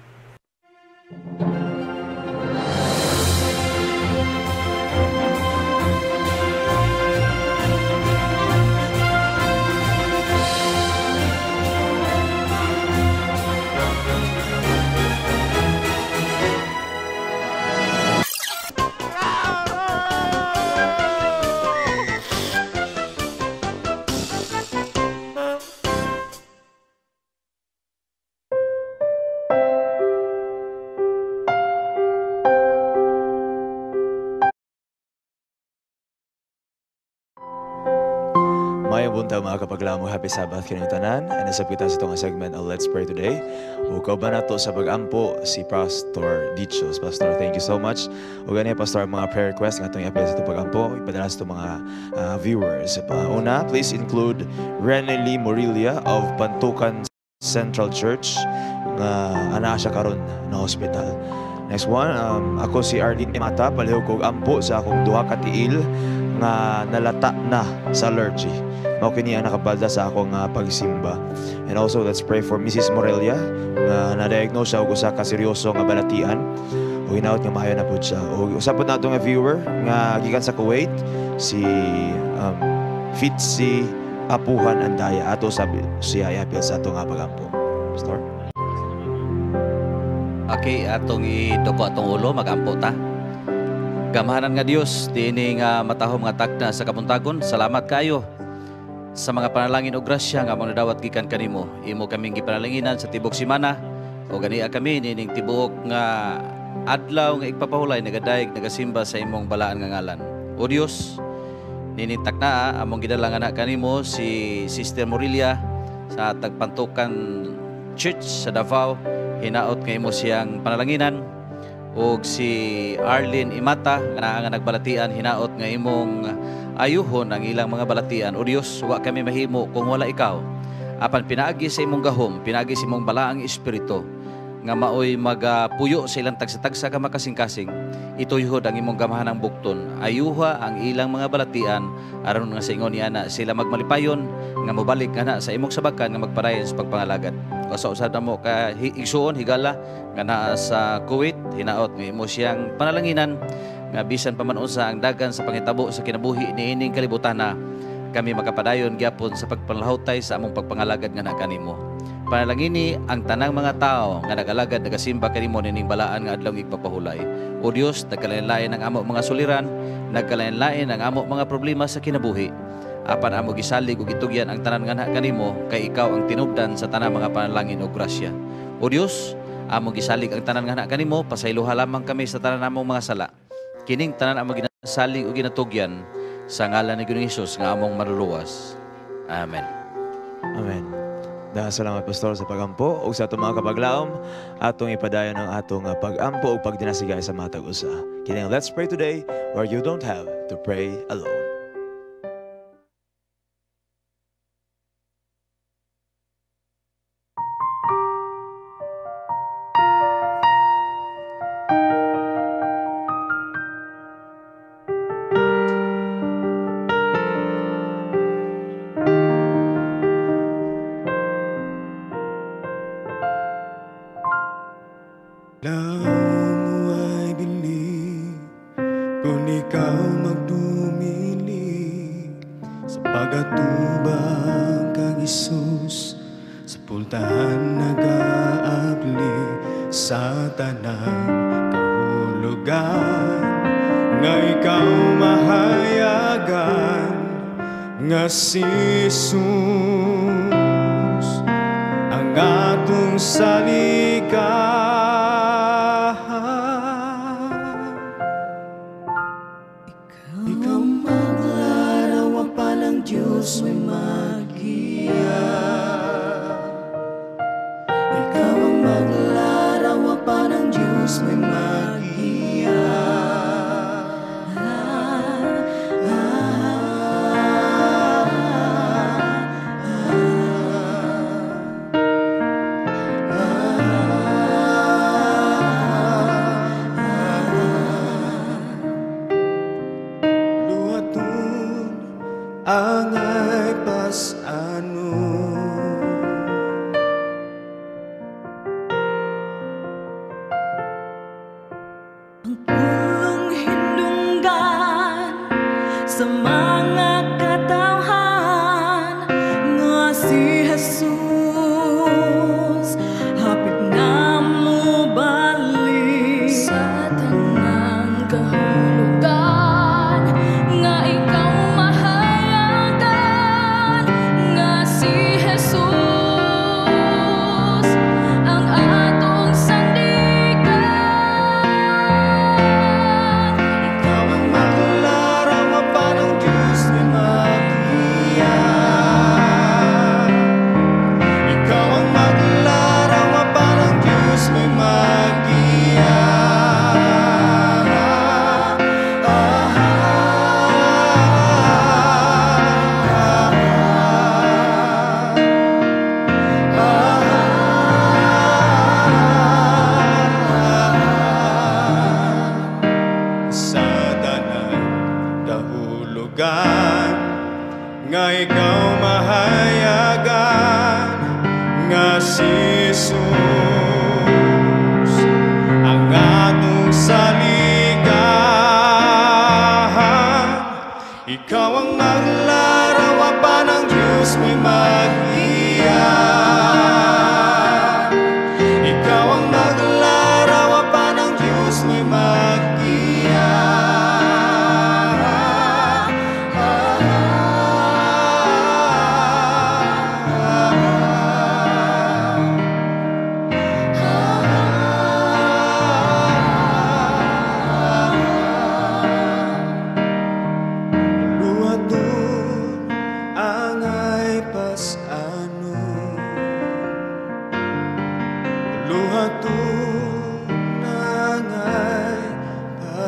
Mayong buntag mga kapaglamo, happy Sabbath kini tanan. And nasab kita sa itong segment of Let's Pray Today. Ukaw ba nato sa pag-ampo si Pastor Dichos. Pastor, thank you so much. O ganyan, Pastor, mga prayer request nga itong i-appeal sa itong pag-ampo. Ipadala sa itong mga viewers. Una, please include Renely Morilia of Pantukan Central Church nga ana siya karon na hospital. Next one, ako si Arlene Mata, palihog kog ampo sa akong duha ka tiil nga nalata na sa allergy. Mao kini ang nakabalda sa akong pagsimba. And also, let's pray for Mrs. Morelia nga na-diagnose siya og usa ka seryoso nga balatian. O hinaot nga maayo na pud siya. O usapod nato nga viewer nga gikan sa Kuwait, si Fitzy Apuhan Andaya. Ato sabi siya i-appeal sa ato nga pagampo. Pastor? Okay, atong idoko atong ulo, magampo ta. Gamahanan nga Dios, diini nga matahom nga Takna sa Kabuntagon. Salamat kayo. sa mga panalangin o grasya nga among nadawat gikan kanimo. Imo kaming gipanalanginan sa tibok simana o ganiya kami nining tibuok nga adlaw nga igpapahulay nagadayeg nagasimba sa imong balaan nga ngalan. O Dios, nining Takna among gidalang anak kanimo si Sister Morilia sa Tagpantukan Church sa Davao, hinaot nga imo siyang panalanginan. Og si Arlene Imata nga nagbalatian, hinaot nga imong ayuhon ang ilang mga balatian. O Dios, wa kami mahimo kung wala ikaw. Apan pinaagi sa imong gahom, pinaagi sa imong balaang espiritu nga maoy magapuyo sa ilang tagsa-tagsa ka makasing-kasing. Ituyhod ang imong gamahanang bukton. Ayuha ang ilang mga balatian aron nga sa ingon ni ana sila magmalipayon nga mobalik ana sa imong sabakan nga magpadayon sa pagpangalagad. Kasausad mo ka igsuon higala nga naa sa Kuwait, hinaot nga imo siyang panalanginan nga bisan pa man unsa ang dagan sa pangitabo sa kinabuhi niining kalibutan na kami makapadayon gyapon sa pagpanalahutay sa among pagpangalagad nga kanimo. Panalangini ang tanang mga tao nga nagalagad nagasimba kanimo nining balaan nga adlaw igpapahulay. O Dios, nagkalain-lain ang amo mga suliran, nagkalain-lain ang amo mga problema sa kinabuhi. Apan amo gisalig ug gitugyan ang tanan nga kanimo kay ikaw ang tinubdan sa tanang mga panalangin o grasya. O Dios, amo gisalig ang tanan nga kanimo, pasayloha lamang kami sa tanan namong mga sala. Kining tanan amo ginasalig ug ginatugyan sa ngalan ni Ginoong Hesus nga among maruluwas. Amen. Amen. Dahil salamat, Pastor, sa pagampo o sa itong mga kapaglaom atong ipadayon ang atong pagampo o pagdinasigay sa mga tag-usa. Kining Let's Pray Today, where you don't have to pray alone. Si Jesus ang atong salikahan. Ikaw maglarawan pa ng Diyos may magiya. Ikaw ang maglarawan pa ng Diyos may magiya.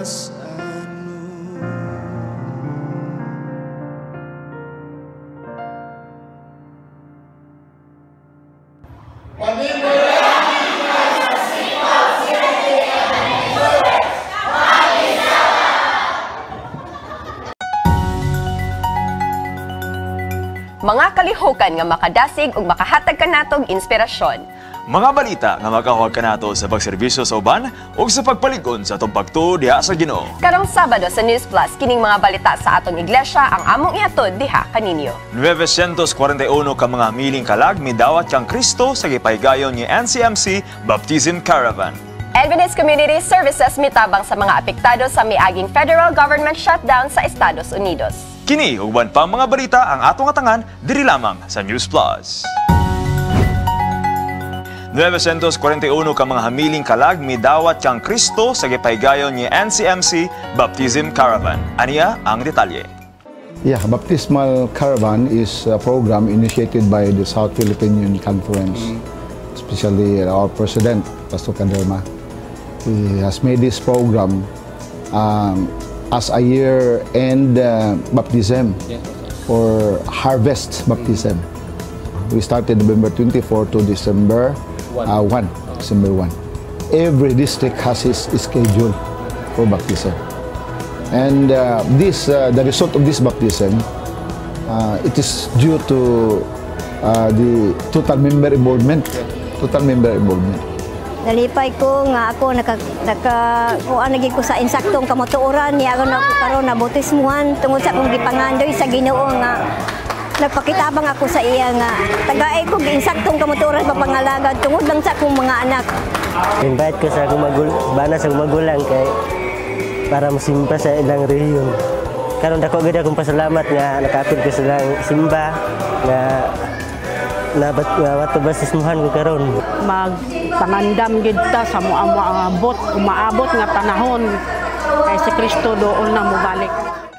perasaan. Mga kalihukan nga makadasig ug makahatag kanatog inspirasyon. Mga balita nga makahuwag kanato sa pagserbisyo sa uban ug sa pagpaligon sa atong pagtuo diha sa Ginoo. Karong Sabado sa News Plus kining mga balita sa atong iglesia ang among ihatod diha kaninyo. 941 ka mga miling kalag midawat kang Kristo sa gipahigayon ni NCMC Baptism Caravan. Adventist Community Services mitabang sa mga apektado sa miaging federal government shutdown sa Estados Unidos. Kini ug uban pang mga balita ang atong atangan diri lamang sa News Plus. 941 ka mga hamiling kalag midawat kang Kristo sa gipahigayon ni NCMC Baptism Caravan. Aniya ang detalye. Yeah, Baptismal Caravan is a program initiated by the South Philippine Union Conference, especially our president, Pastor Kaderma. He has made this program as a year-end baptism or harvest baptism. We started November 24 to December 1. Every district has its schedule for baptism. And the result of this baptism, it is due to the total member involvement. Nalipay ko nga ako kuan lagi ko sa insaktong kamotuoran niya ako karon na bautismuhan tungod sa akong gipangandoy sa Ginoo nga nagpakitabang ako sa iya nga tagaay ko insaktong kamotuoran papangalagad tungod lang sa akong mga anak. Invite ko sa akong magulang kay para masimba sa ilang rehiyon. Karon dako gid akong pasalamat nga nakaapil ko sa ilang simba nga bautismuhan ko karon. Magpangandam gid ta sa umaabot nga panahon kay si Kristo doon na mobalik.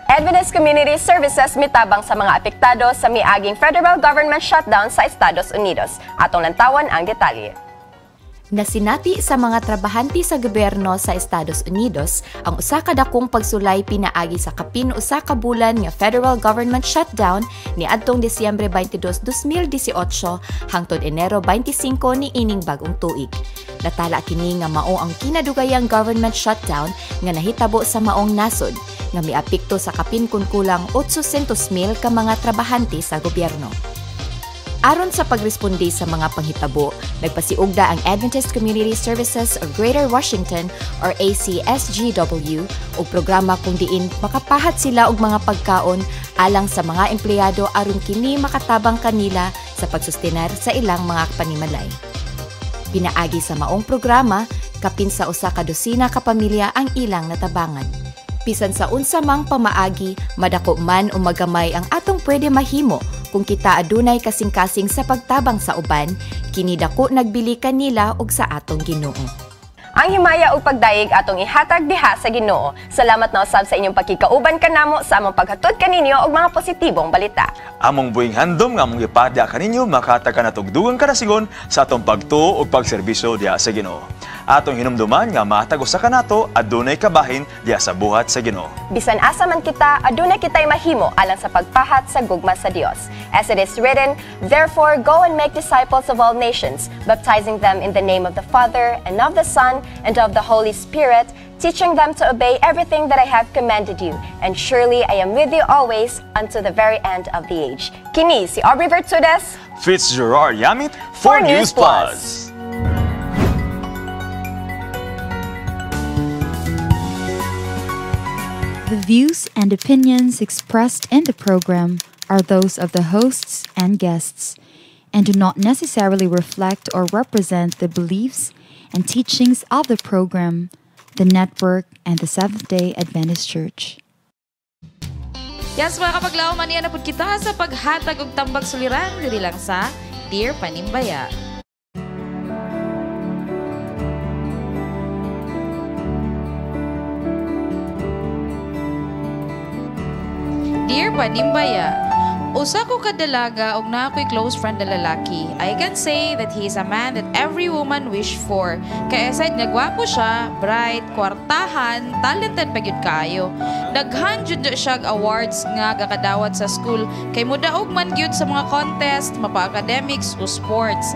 Adventist Community Services mitabang sa mga apektado sa miaging federal government shutdown sa Estados Unidos. Atong lantawan ang detalye. Nasinati sa mga trabahante sa gobyerno sa Estados Unidos ang usa ka dakong pagsulay pinaagi sa kapin usa ka bulan nga federal government shutdown ni adtong Disyembre 22, 2018 hangtod Enero 25 ni ining bagong tuig. Natala kini nga mao ang kinadugayang government shutdown nga nahitabo sa maong nasod nga miapekto sa kapin kun kulang 800,000 ka mga trabahante sa gobyerno. Aron sa pagresponde sa mga panghitabo, nagpasiugda ang Adventist Community Services of Greater Washington or ACSGW og programa kung diin makapahat sila og mga pagkaon alang sa mga empleyado aron kini makatabang kanila sa pagsustenar sa ilang mga panimalay. Pinaagi sa maong programa, kapin sa usa ka dosina ka pamilya ang ilang natabangan. Bisan sa unsa mang pamaagi, madako man o magamay ang atong pwede mahimo kung kita adunay kasing-kasing sa pagtabang sa uban, kini dako nagbili kanila og sa atong Ginoo. Ang himaya ug pagdayeg atong ihatag diha sa Ginoo. Salamat na usab sa inyong pagkikauban kanamo sa among paghatod kaninyo og mga positibong balita. Among buhing handom nga among ipadya kaninyo makatag kanatugdugang kadasigon sa atong pagtuo ug pagserbisyo diha sa Ginoo. Atong hinumduman nga matag usa kanato adunay kabahin diha sa buhat sa Ginoo. Bisan asa man kita, adunay kitay mahimo alang sa pagpahat sa gugma sa Dios. As it is written, therefore go and make disciples of all nations, baptizing them in the name of the Father and of the Son and of the Holy Spirit, teaching them to obey everything that I have commanded you. And surely I am with you always unto the very end of the age. Kini si Aubrey Vertudes, Fitzgerald Yamit for News Plus. The views and opinions expressed in the program are those of the hosts and guests and do not necessarily reflect or represent the beliefs and teachings of the program, the network, and the Seventh-day Adventist Church. Yes, mga kapaglaw, maniya na po kita sa paghatag og tambag suliran diri lang sa Dear Panimbaya. Dear Panimbaya, Usa ko kadalaga og na ako'y close friend na lalaki. I can say that he is a man that every woman wish for. Kaya aside nga gwapo siya, bright, kwartahan, talented pa gyud kayo. Daghan jud siya awards nga gakadawat sa school. Kay mudaog man gyud sa mga contest, mapa-academics o sports.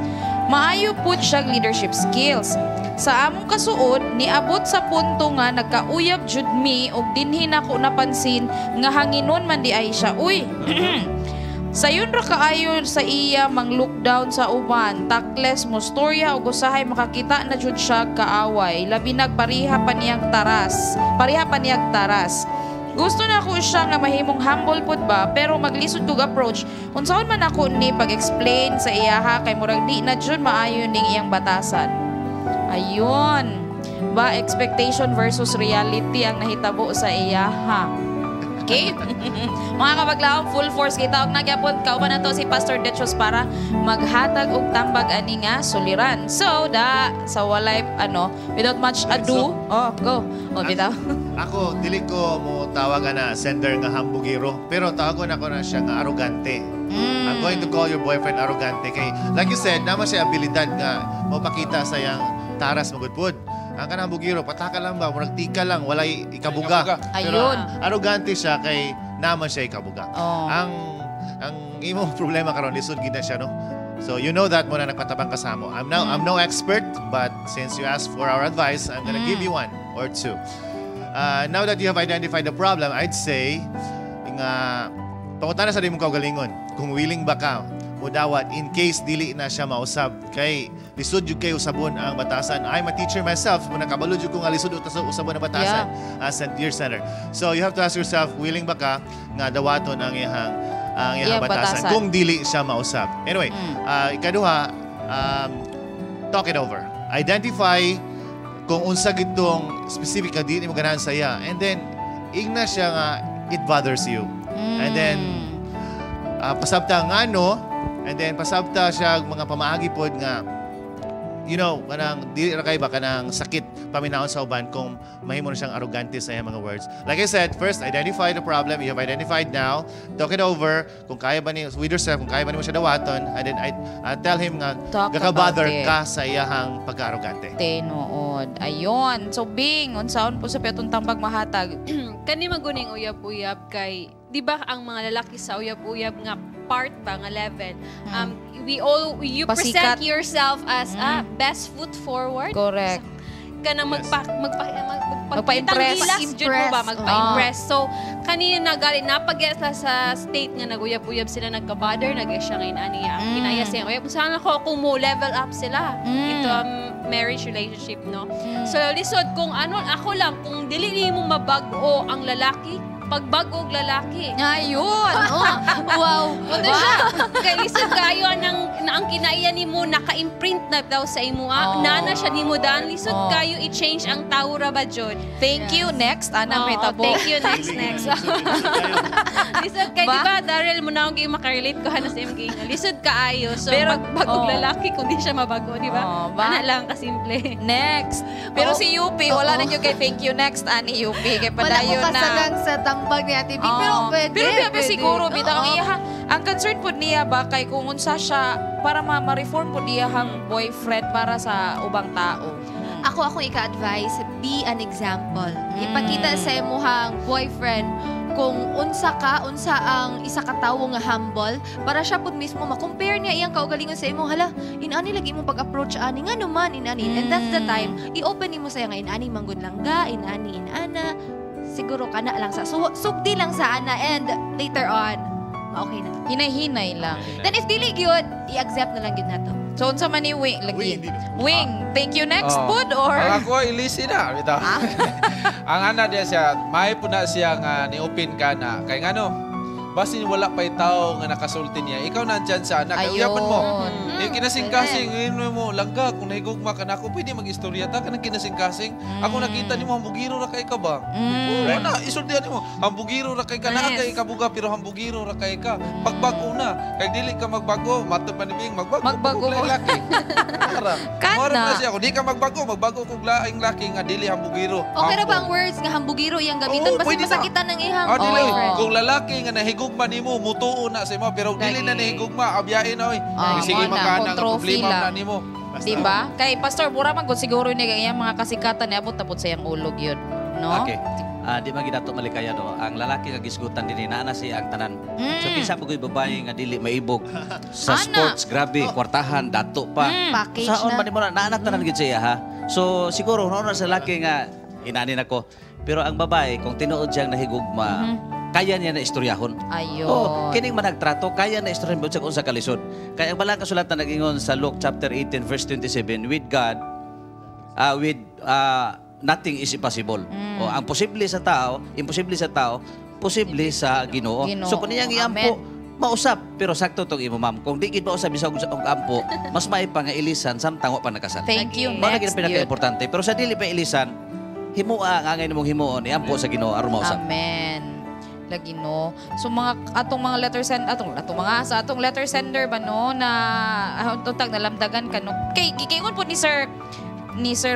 Maayo pud siya leadership skills. Sa among kasuod, niabot sa punto nga nagkauyab jud mi og dinhi nako napansin nga hanginon man di ay siya. Uy. Sayon ra kaayo sa iya mang look down sa uban, takles mo storya ug usahay makakita na jud siya kaaway, labi nagpariha pa niyang taras. Pariha pa niyang taras. Gusto na ako siya nga mahimong humble pud ba, pero maglisod kog approach. Unsaon man ako ni pag-explain sa iya ha kay murag di na jud maayo ning iyang batasan. Ayun. Ba expectation versus reality ang nahitabo sa iya ha. Okay? Mga kabaglaong, full force kita og nagyapon kauban nato si Pastor Dechos para maghatag og tambag ani nga suliran. So, sa walay without much ado. Go. Bitaw. Ako dili ko mo tawagan na sender nga hambugiro, pero tawagon ako na siya nga arrogante. I'm going to call your boyfriend arrogante kay like you said, naman siya abilidad nga mapakita sa yang taras magudpod. Ang kanang bugiro, pataka lang ba, murag tika lang, walay ikabuga. Pero arrogante siya kay naman siya ikabuga. Ang imong problema karon lisod gid na siya, no? So you know that mo na nagpatabang kasamo. I'm no expert, but since you asked for our advice, I'm gonna give you one or two. Now that you have identified the problem, I'd say nga pangutana sa imong kaugalingon kung willing ba ka mudawat in case dili na siya mausab kay lisod jud kay usabon ang batasan. I'm a teacher myself, muna kabalo jud ko nga lisod usabon ang batasan as a dear center. So you have to ask yourself, willing ba ka nga dawaton ang iyang batasan kung dili siya mausab. Anyway, ikaduha, talk it over. Identify kung unsa gitong specific nga dili mo ganahan sa iya, and then igna siya nga it bothers you. And then pasabta nga and then pasabta siya mga pamaagi pod nga kanang dili ra kay ba kanang sakit paminaon sa uban kung mahimo na siyang arrogante sa iyang mga words. Like I said, first identify the problem. You have identified now. Talk it over kung kaya ba ni with yourself, kung kaya ba nimo siya dawaton, and then tell him nga gaka-bother ka sa iyang pagka-arrogante. Tinuod. Ayon. So Bing, unsaon po sa petong tambag mahatag? Kani maguning uyab-uyab kay di ba ang mga lalaki sa uyab-uyab nga part ba nga level, you present yourself as best foot forward. Correct. Kanang magpa-impress. Magpa-impress. So, kanina nagali, napag-get sa state nga nag-uyab-uyab sila, nagka-bother, nag-siya ngayon aniya. Kinaya siya, uyab, sana kung mo level up sila into a marriage relationship, no? So, lisod, kung ako lang, kung dili mo mabago ang lalaki, pagbagog lalaki. Ayun! Wow! Wala siya. Kaya lisod kayo ang kinaiya ni mo, naka-imprint na daw sa imo. Nana siya ni mo daan. Lisod kayo i-change ang taura ba, Jod? Thank you. Next. Anang may tabo. Thank you. Next. Lisod kayo. Di ba, Daryl, mo na akong makarelate ko na sa MG. Lisod kaayo. So, pagbagog lalaki, kung di siya mabago, di ba? Ana lang kasimple. Next. Pero si UP, wala na nyo kay thank you. Next, ani UP. Kaya padayon na. Wala ko kasagang sa tambag ni Ate Bing. Pero pwede. Pero siguro, bitang ang concern po niya ba kay kung unsa siya para ma-reform po niya ang boyfriend para sa ubang tao. Akong ika-advise, be an example. Ipakita sa imuhang boyfriend kung unsa ang isa ka tawo nga humble para siya pud mismo ma-compare niya iyang kaugalingon sa imo. Hala, inani lagi mo pag-approach ani nga naman inani. And that's the time i-open nimo sa nga inani manggod langga, inani inana. Siguro kana lang sa sugdi lang sa ana, and later on okay na. Hinay-hinay lang. Then if dili gyud, i-accept na lang gyud nato. So unsa man ni Wing lagi? Wing, thank you next food or ang ako ilisi na bitaw. Ang ana dia siya, may puna siya nga ni-open ka na kay ngano. Basin wala pa tao nga nakasulti niya. Ikaw nandyan sa anak. Kaya uyapan mo. Kinasing-kasing. Mo, langga, kung nahigugma ka na ako, pwede mag-istorya ta ka ng kinasing-kasing. Ako nakita ni mo, hambugiro ra kay ka ba? Wala, isultihan ni mo. Hambugiro ra kay ka na kay kabuga, pero hambugiro ra kay ka. Pagbago na. Kay dili ka magbago, mato panibing, magbago kong lalaki. Mara na siya. Kung di ka magbago kong laing laki nga dili hambugiro. Okay na ba ang words nga hambugiro iyang gamiton? Basta masakitan ng ihang boyfriend. Kung lalaki nga nahigugma higugma nimo, mutuo na sa imo, pero dili na nahigugma, abyain na, oy. Sige mo na, makana, ang controversy problema lang. na nimo. Diba? Kay Pastor, mura man gud siguro niya yung mga kasikatan niya, abot-abot sa iyang ulog yun. No? Okay. Di man gidato malikaya do. Ang lalaki nga gisgutan dinhi naa siya ang tanan. So kinsa pa ko'y babae nga dili maibog sa sports, grabe, kwartahan, dato pa. Package Saon na. man mo na tanan gid siya ha. So siguro no sa lalaki nga inanin ako. Pero ang babae kung tinuod siyang nahigugma, kaya niya na istoryahon. Ayun. Oh, kining managtrato, kaya na istoryahan sa kung sa kalisod. Kaya ang balang kasulatan nag-ingon sa Luke chapter 18 verse 27, with God, nothing is impossible. O, ang posible sa tao, imposible sa tao, posible sa Ginoo. So kung niyang iampo, mausap, pero sakto tong imo ma'am. Kung di gid mausap bisag og ampo, mas may pa nga ilisan samtang wa pa nakasal. Thank you. Mao Next, na pinaka-importante. Pero sa dili pa ilisan, himuha ang angay nimong himuon, iampo sa Ginoo aron mausap. Amen. Lagi no. So atong mga letter send atong letter sender ba no na tuntag nalamdagan ka no. Kay gikingon po ni Sir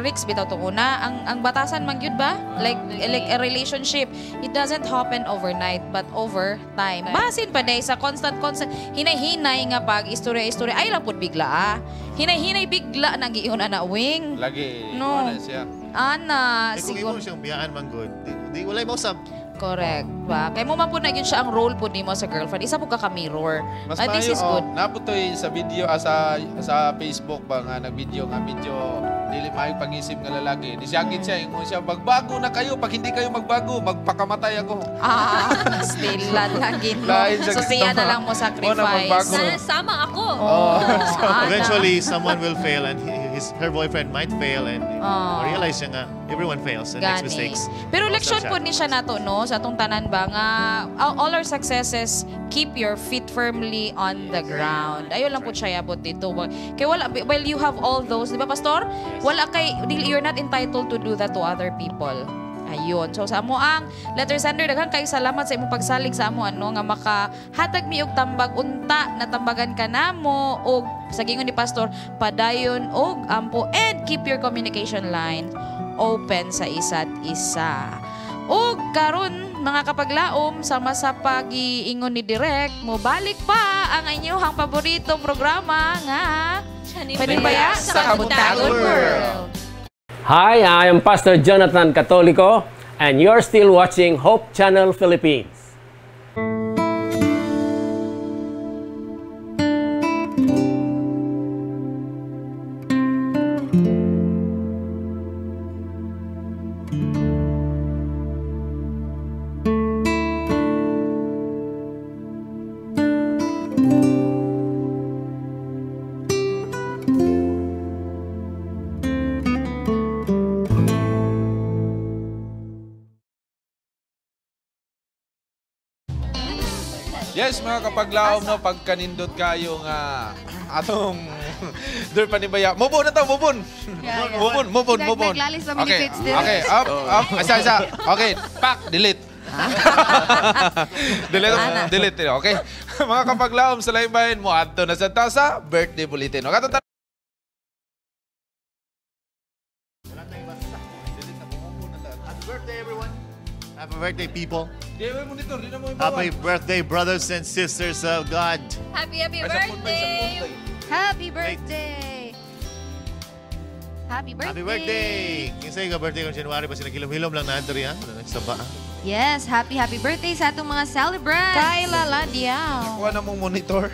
Rix bitaw to una ang batasan man gyud ba like a relationship, it doesn't happen overnight but over time. Basin pa day sa constant hinay-hinay nga pag istorya ay lang pud bigla hinay-hinay bigla nang giingon ana wing lagi no ano siya ana siguro siyang biyaan man good di walay mausap. Correct ba? Kaya mo man po na yun siya ang role po ni mo sa girlfriend. Isa po ka mirror. Mas This is good. Naputoy sa video, sa Facebook ba nga, nag-video nga medyo dili maayong pag-isip nga lalaki. Nisiyagit siya, yung siya, magbago na kayo. Pag hindi kayo magbago, magpakamatay ako. Still lagi no. So siya na lang mo sacrifice. Sama ako. Eventually, someone will fail and her boyfriend might fail and realize siya nga, everyone fails and makes mistakes. Pero leksyon po ni siya nato no sa atong tanan ba nga all our successes keep your feet firmly on the ground. Ayo lang po siya abot dito. Kay wala while you have all those, di ba pastor? Wala kay you're not entitled to do that to other people. Ayun. So sa amo ang letter sender daghang kay salamat sa imong pagsalig sa amo ano nga makahatag mi og tambag unta na tambagan ka namo og sa gingon ni pastor padayon og ampo and keep your communication line open sa isa't isa. O karon mga kapaglaom sama sa pag-iingon ni Direk, mobalik pa ang inyong paboritong programa nga Panimbaya sa Kabuntagon World. Hi, I am Pastor Jonathan Catolico and you're still watching Hope Channel Philippines. Yes, mga kapaglaom, no, pagkanindot kayo nga atong Dur Panimbaya. Mubon na to, mubon. Mubon. Naglalis sa minutes still. Okay, up. Isa. Okay, pack, delete. delete. Okay. Mga kapaglaom sa laybayin mo, adto na sa tasa, birthday bulletin. Okay, Happy birthday, everyone. Happy birthday, people. Happy Happy birthday, brothers and sisters of God. Happy birthday. Happy birthday. Happy birthday. Happy birthday. Kinsay ka birthday kung January pa sila kilom-hilom lang na Andrea. Nagsaba. Yes, happy birthday sa atong mga celebrants. Kay Laladiao. Kuha na mong monitor.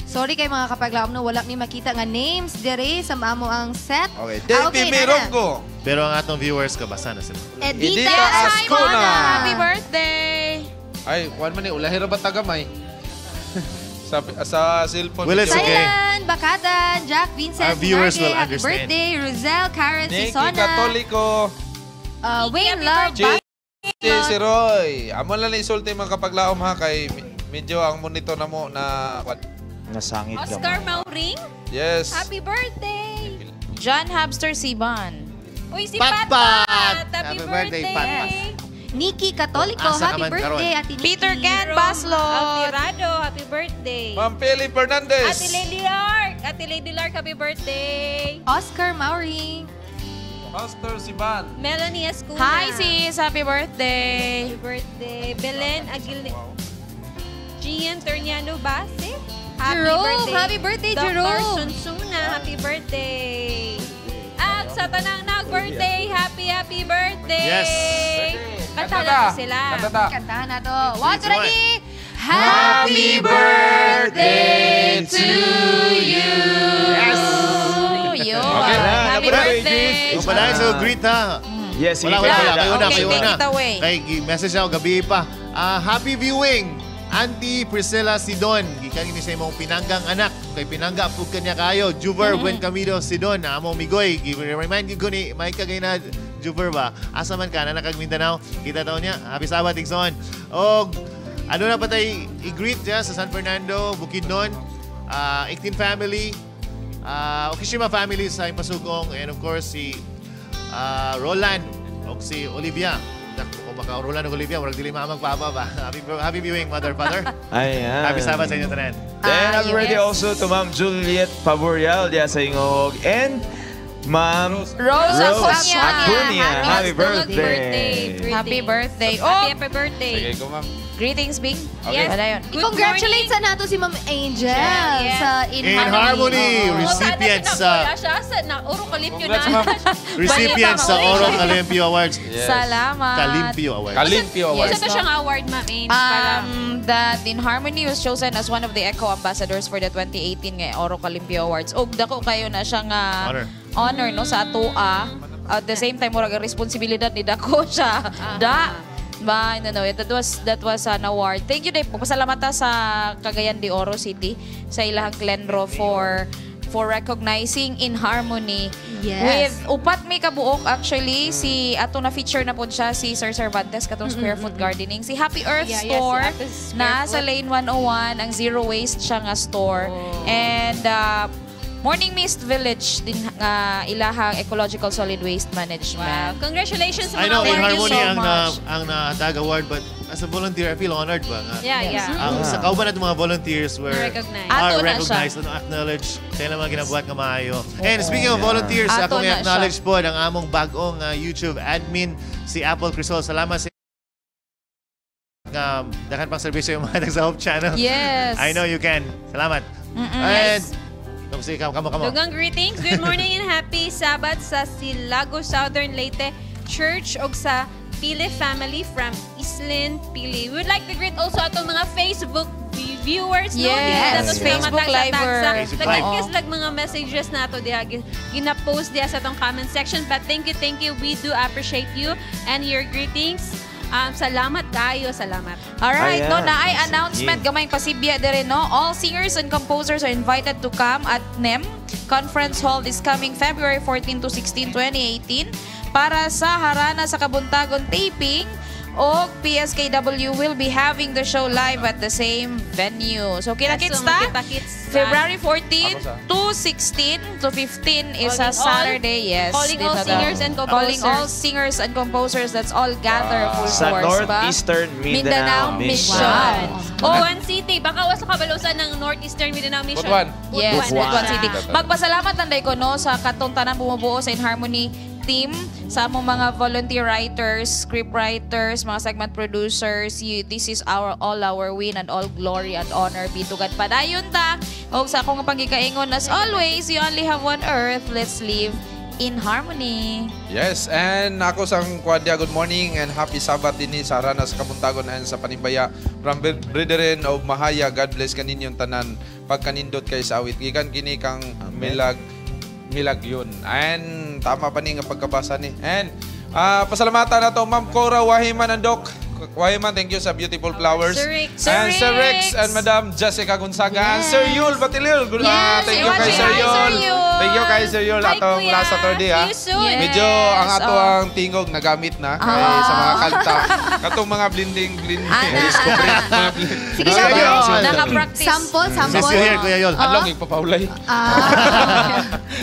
Sorry kay mga kapaglaom no, wala ni makita nga names dire sa amo ang set. Okay, okay Mironggo. Pero ang atong viewers, kabasa na sila. Edita Ascona. Happy birthday. Ay, kuhan man ni, ulahira ba tagamay? sa cellphone. Well, it's okay. Thailand, Bakatan, Jack, Vincent, Our viewers will Happy understand. birthday, Rosel, Karen, Nikki Sisona, Katoliko. Wayne Love, Si Roy. Amo lang na isulti mga kapaglaom ha kay medyo ang monitor na mo na nasangit Oscar Mauring. Yes. Happy birthday. John Habster Siban. Uy, si Patpat. Patpat. Happy birthday, Patpat. Nikki Katoliko, Asa happy ka man birthday, karon? Ate Nikki. Peter Ken Baslot. Altirado, happy birthday. Ma'am Peli Fernandez. Ate Lady Lark, happy birthday. Oscar Mauring. Pastor Siban. Melanie Escuna. Hi sis, happy birthday. Happy birthday. Belen Gian Torniano Base. Jerome, happy birthday, Dr. Jerome. Sunsuna, happy birthday. At sa tanang nag-birthday, happy birthday. Yes. Kanta na sila. Kanta na to. 1, 2, ready? Happy birthday to you. Yes. Yun. Okay na. Happy birthday. Wala so greet ha. Yes, Wala. Kayo na. take it away. Kay message ako gabi pa. Happy viewing. Auntie Priscilla Sidon, gikan ini sa imong pinanggang anak. Kay pinangga pug kanya kayo. Juver Buen Camilo Sidon, amo migoy. Remind ko ni may kagay na Juver ba? Asa man ka na nakag Mindanao. Kita taon niya. Happy Sabbath igsoon. Og ano na patay i-greet ya sa San Fernando, Bukidnon, 18 family, Okishima family sa Impasugong, and of course si Roland o si Olivia. Kung maka-Roland o Olivia, warag dili magpapa ba? Happy viewing, mother, father. Ayan. Happy Sabbath sa inyo tanan. Then happy birthday also to Ma'am Juliet Paborial diya sa ingog. And Ma'am Rose Acuña. Happy birthday. Happy birthday. Happy birthday. Sige ko, ma'am. Greetings, Bing. Yes. Padayon. I-congratulate sa nato si Ma'am Angel sa In Harmony, recipients sa Oro Kalimpyo Congrats, na. ma'am. recipients sa Oro Kalimpyo Awards. Yes. Salamat. Kalimpyo Awards. Kalimpyo Awards. Isa to siyang award, Ma'am Angel. That In Harmony was chosen as one of the Echo Ambassadors for the 2018 nga Oro Kalimpyo Awards. Og dako kayo na siya nga honor no sa atoa. At the same time, murag ang responsibilidad ni dako siya. Ba, no, that was an award. Thank you, Dave. Pasalamat sa Cagayan de Oro City sa ilahang Clenro for recognizing In Harmony. Yes. With upat may kabuok actually si ato na feature na po siya si Sir Cervantes katong Square Food Gardening, si Happy Earth Store na sa Lane 101 ang zero waste siya nga store. And Morning Mist Village din ilahang ecological solid waste management. Wow. Congratulations sa I mga know In awards. Harmony so ang natag award, but as a volunteer, I feel honored ba? Yeah. Sa kauban at mga volunteers were Recognized. Ato na recognized and acknowledged. Kaya naman ginabuhat nga maayo. And speaking of volunteers, Ato ako may na acknowledge po ang among bagong YouTube admin, si Apple Crisol. Salamat sa dakan pang serbisyo yung mga sa Hope Channel. Yes. I know you can. Salamat. And Come. Dugang greetings. Good morning and happy Sabbath sa Silago Southern Leyte Church og sa Pili family from Islin, Pili. We would like to greet also atong mga Facebook viewers. Yes, Facebook Liver. Nag-kiss lang mga messages nato diha. Gina-post diha sa atong comment section. But thank you. We do appreciate you and your greetings. Salamat kayo, salamat. Alright, no, na ay announcement gamayng pasibya dire no. All singers and composers are invited to come at NEM Conference Hall this coming February 14 to 16, 2018 para sa Harana sa Kabuntagon taping. O PSKW will be having the show live at the same venue. So kita-kits ta? February 14 to 16 to 15 is a Saturday. Yes. Calling all singers and composers. Calling all singers and composers. That's all gather full sa force. Northeastern Mindanao Mission. Butuan City. Baka wasa kabalusan ng Northeastern Mindanao Mission. Butuan. Yes, Butuan City. Magpasalamat nanday ko no sa katong tanan bumubuo sa In Harmony team, sa among mga volunteer writers, script writers, mga segment producers. This is all our win and all glory and honor be to God. Padayon ta. O sa akong pangikaingon, as always, you only have one earth. Let's live in harmony. Yes, and ako sang Kwadya, good morning and happy Sabbath din sa Harana sa Kabuntagon and sa Panimbaya. From Brethren of Mahaya, God bless kaninyong tanan. Pagkanindot kay sa awit. Gikan kini kang milag yun. And tama pa ni nga pagkabasa ni. And pasalamatan na to Ma'am Cora Wahiman and Doc Wahiman, thank you sa beautiful flowers. Sir Rex. And Sir Rex and Madam Jessica Gonzaga. And Sir Yul Batilil. Thank you kay Sir Yul. Thank you kay Sir Yul. Atong last Saturday ha. Medyo ang ato ang tingog nagamit na kay sa mga kanta. Katong mga blending. Sige siya, naka-practice. Sample. Kuya Yul. Along ipapaulay.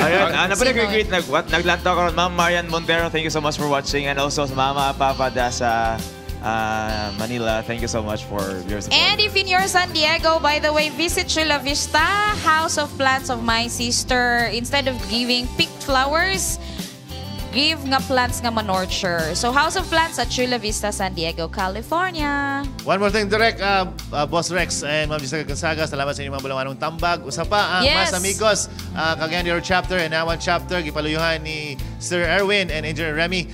Ayun, napag-greet naglantaw ko ron Ma'am Marian Montero. Thank you so much for watching. And also sa Mama Papa da sa Manila, thank you so much for your support. And if in your San Diego, by the way, visit Chula Vista, House of Plants of my sister. Instead of giving picked flowers, give nga plants nga manurture. So House of Plants at Chula Vista, San Diego, California. One more thing, direct, Boss Rex and Ma'am Jessica Gonzaga, salamat sa inyong mga bulawanong tambag. Usa pa ang Mas Amigos, Cagayan de Oro chapter and Nawan chapter, gipaluyuhan ni Sir Erwin and Engineer Remy.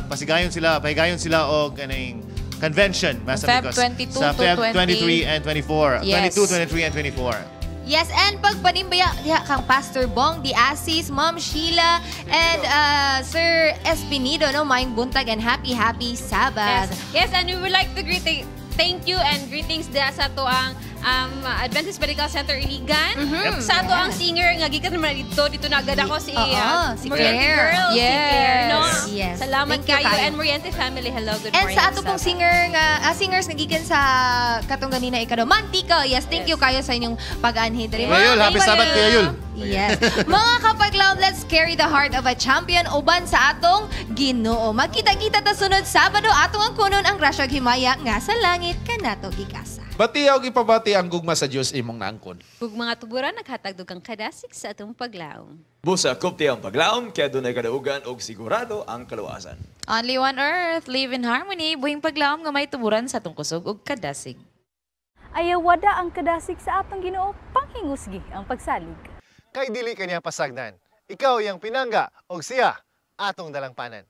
Pahigayon sila o kaning convention, Mas Amigos. Sa Feb 23 and 24. Yes. 22, 23, and 24. Yes, and pag Panimbaya, kang Pastor Bong, the Assis, Ma'am Sheila, and Sir Espinido, no, maayong buntag and happy Sabbath. Yes, and we would like to thank you and greetings dia sa to ang Adventist Medical Center Iligan. Sa to ang singer nga gikan naman dito na agad ako si Moriente Girl. Yes. Si Claire, no? Yes. Salamat Thank you kayo kayo. and Moriente family. Hello, good And morning. sa ato pong singers nga gikan sa katong ganina ikado Mantika. Yes, thank you kayo sa inyong pag-anhin. Yul, happy Sabbath Kuya Yul. Yes. Mga kapaglaw, let's carry the heart of a champion uban sa atong Ginoo. Magkita-kita ta sunod Sabado atong ang kunon ang Rasyag Himaya nga sa langit kanato gikasa. Batiyaw gipabati ang gugma sa Dios imong naangkon. Ug mga tuburan naghatag dugang kadasig sa atong paglaom. Busa kupti ang paglaom, kaya dunay kadaugan og sigurado ang kaluwasan. Only one earth, live in harmony, buhing paglaom nga may tuburan sa atong kusog ug kadasig. Ayaw wada ang kadasig sa atong Ginoo, panghingusgi ang pagsalig. Kay dili kaniya pasagdan. Ikaw yang pinangga og siya atong dalangpanan.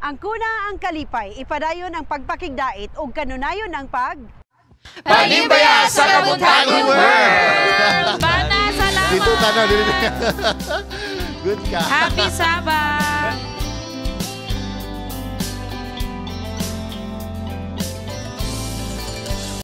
Ang kuna ang kalipay, ipadayon ang pagpakigdait o kanunayon ang Panimbaya sa Kabuntagon World! Bana, salamat! Dito ka na. Good ka. Happy Sabbath!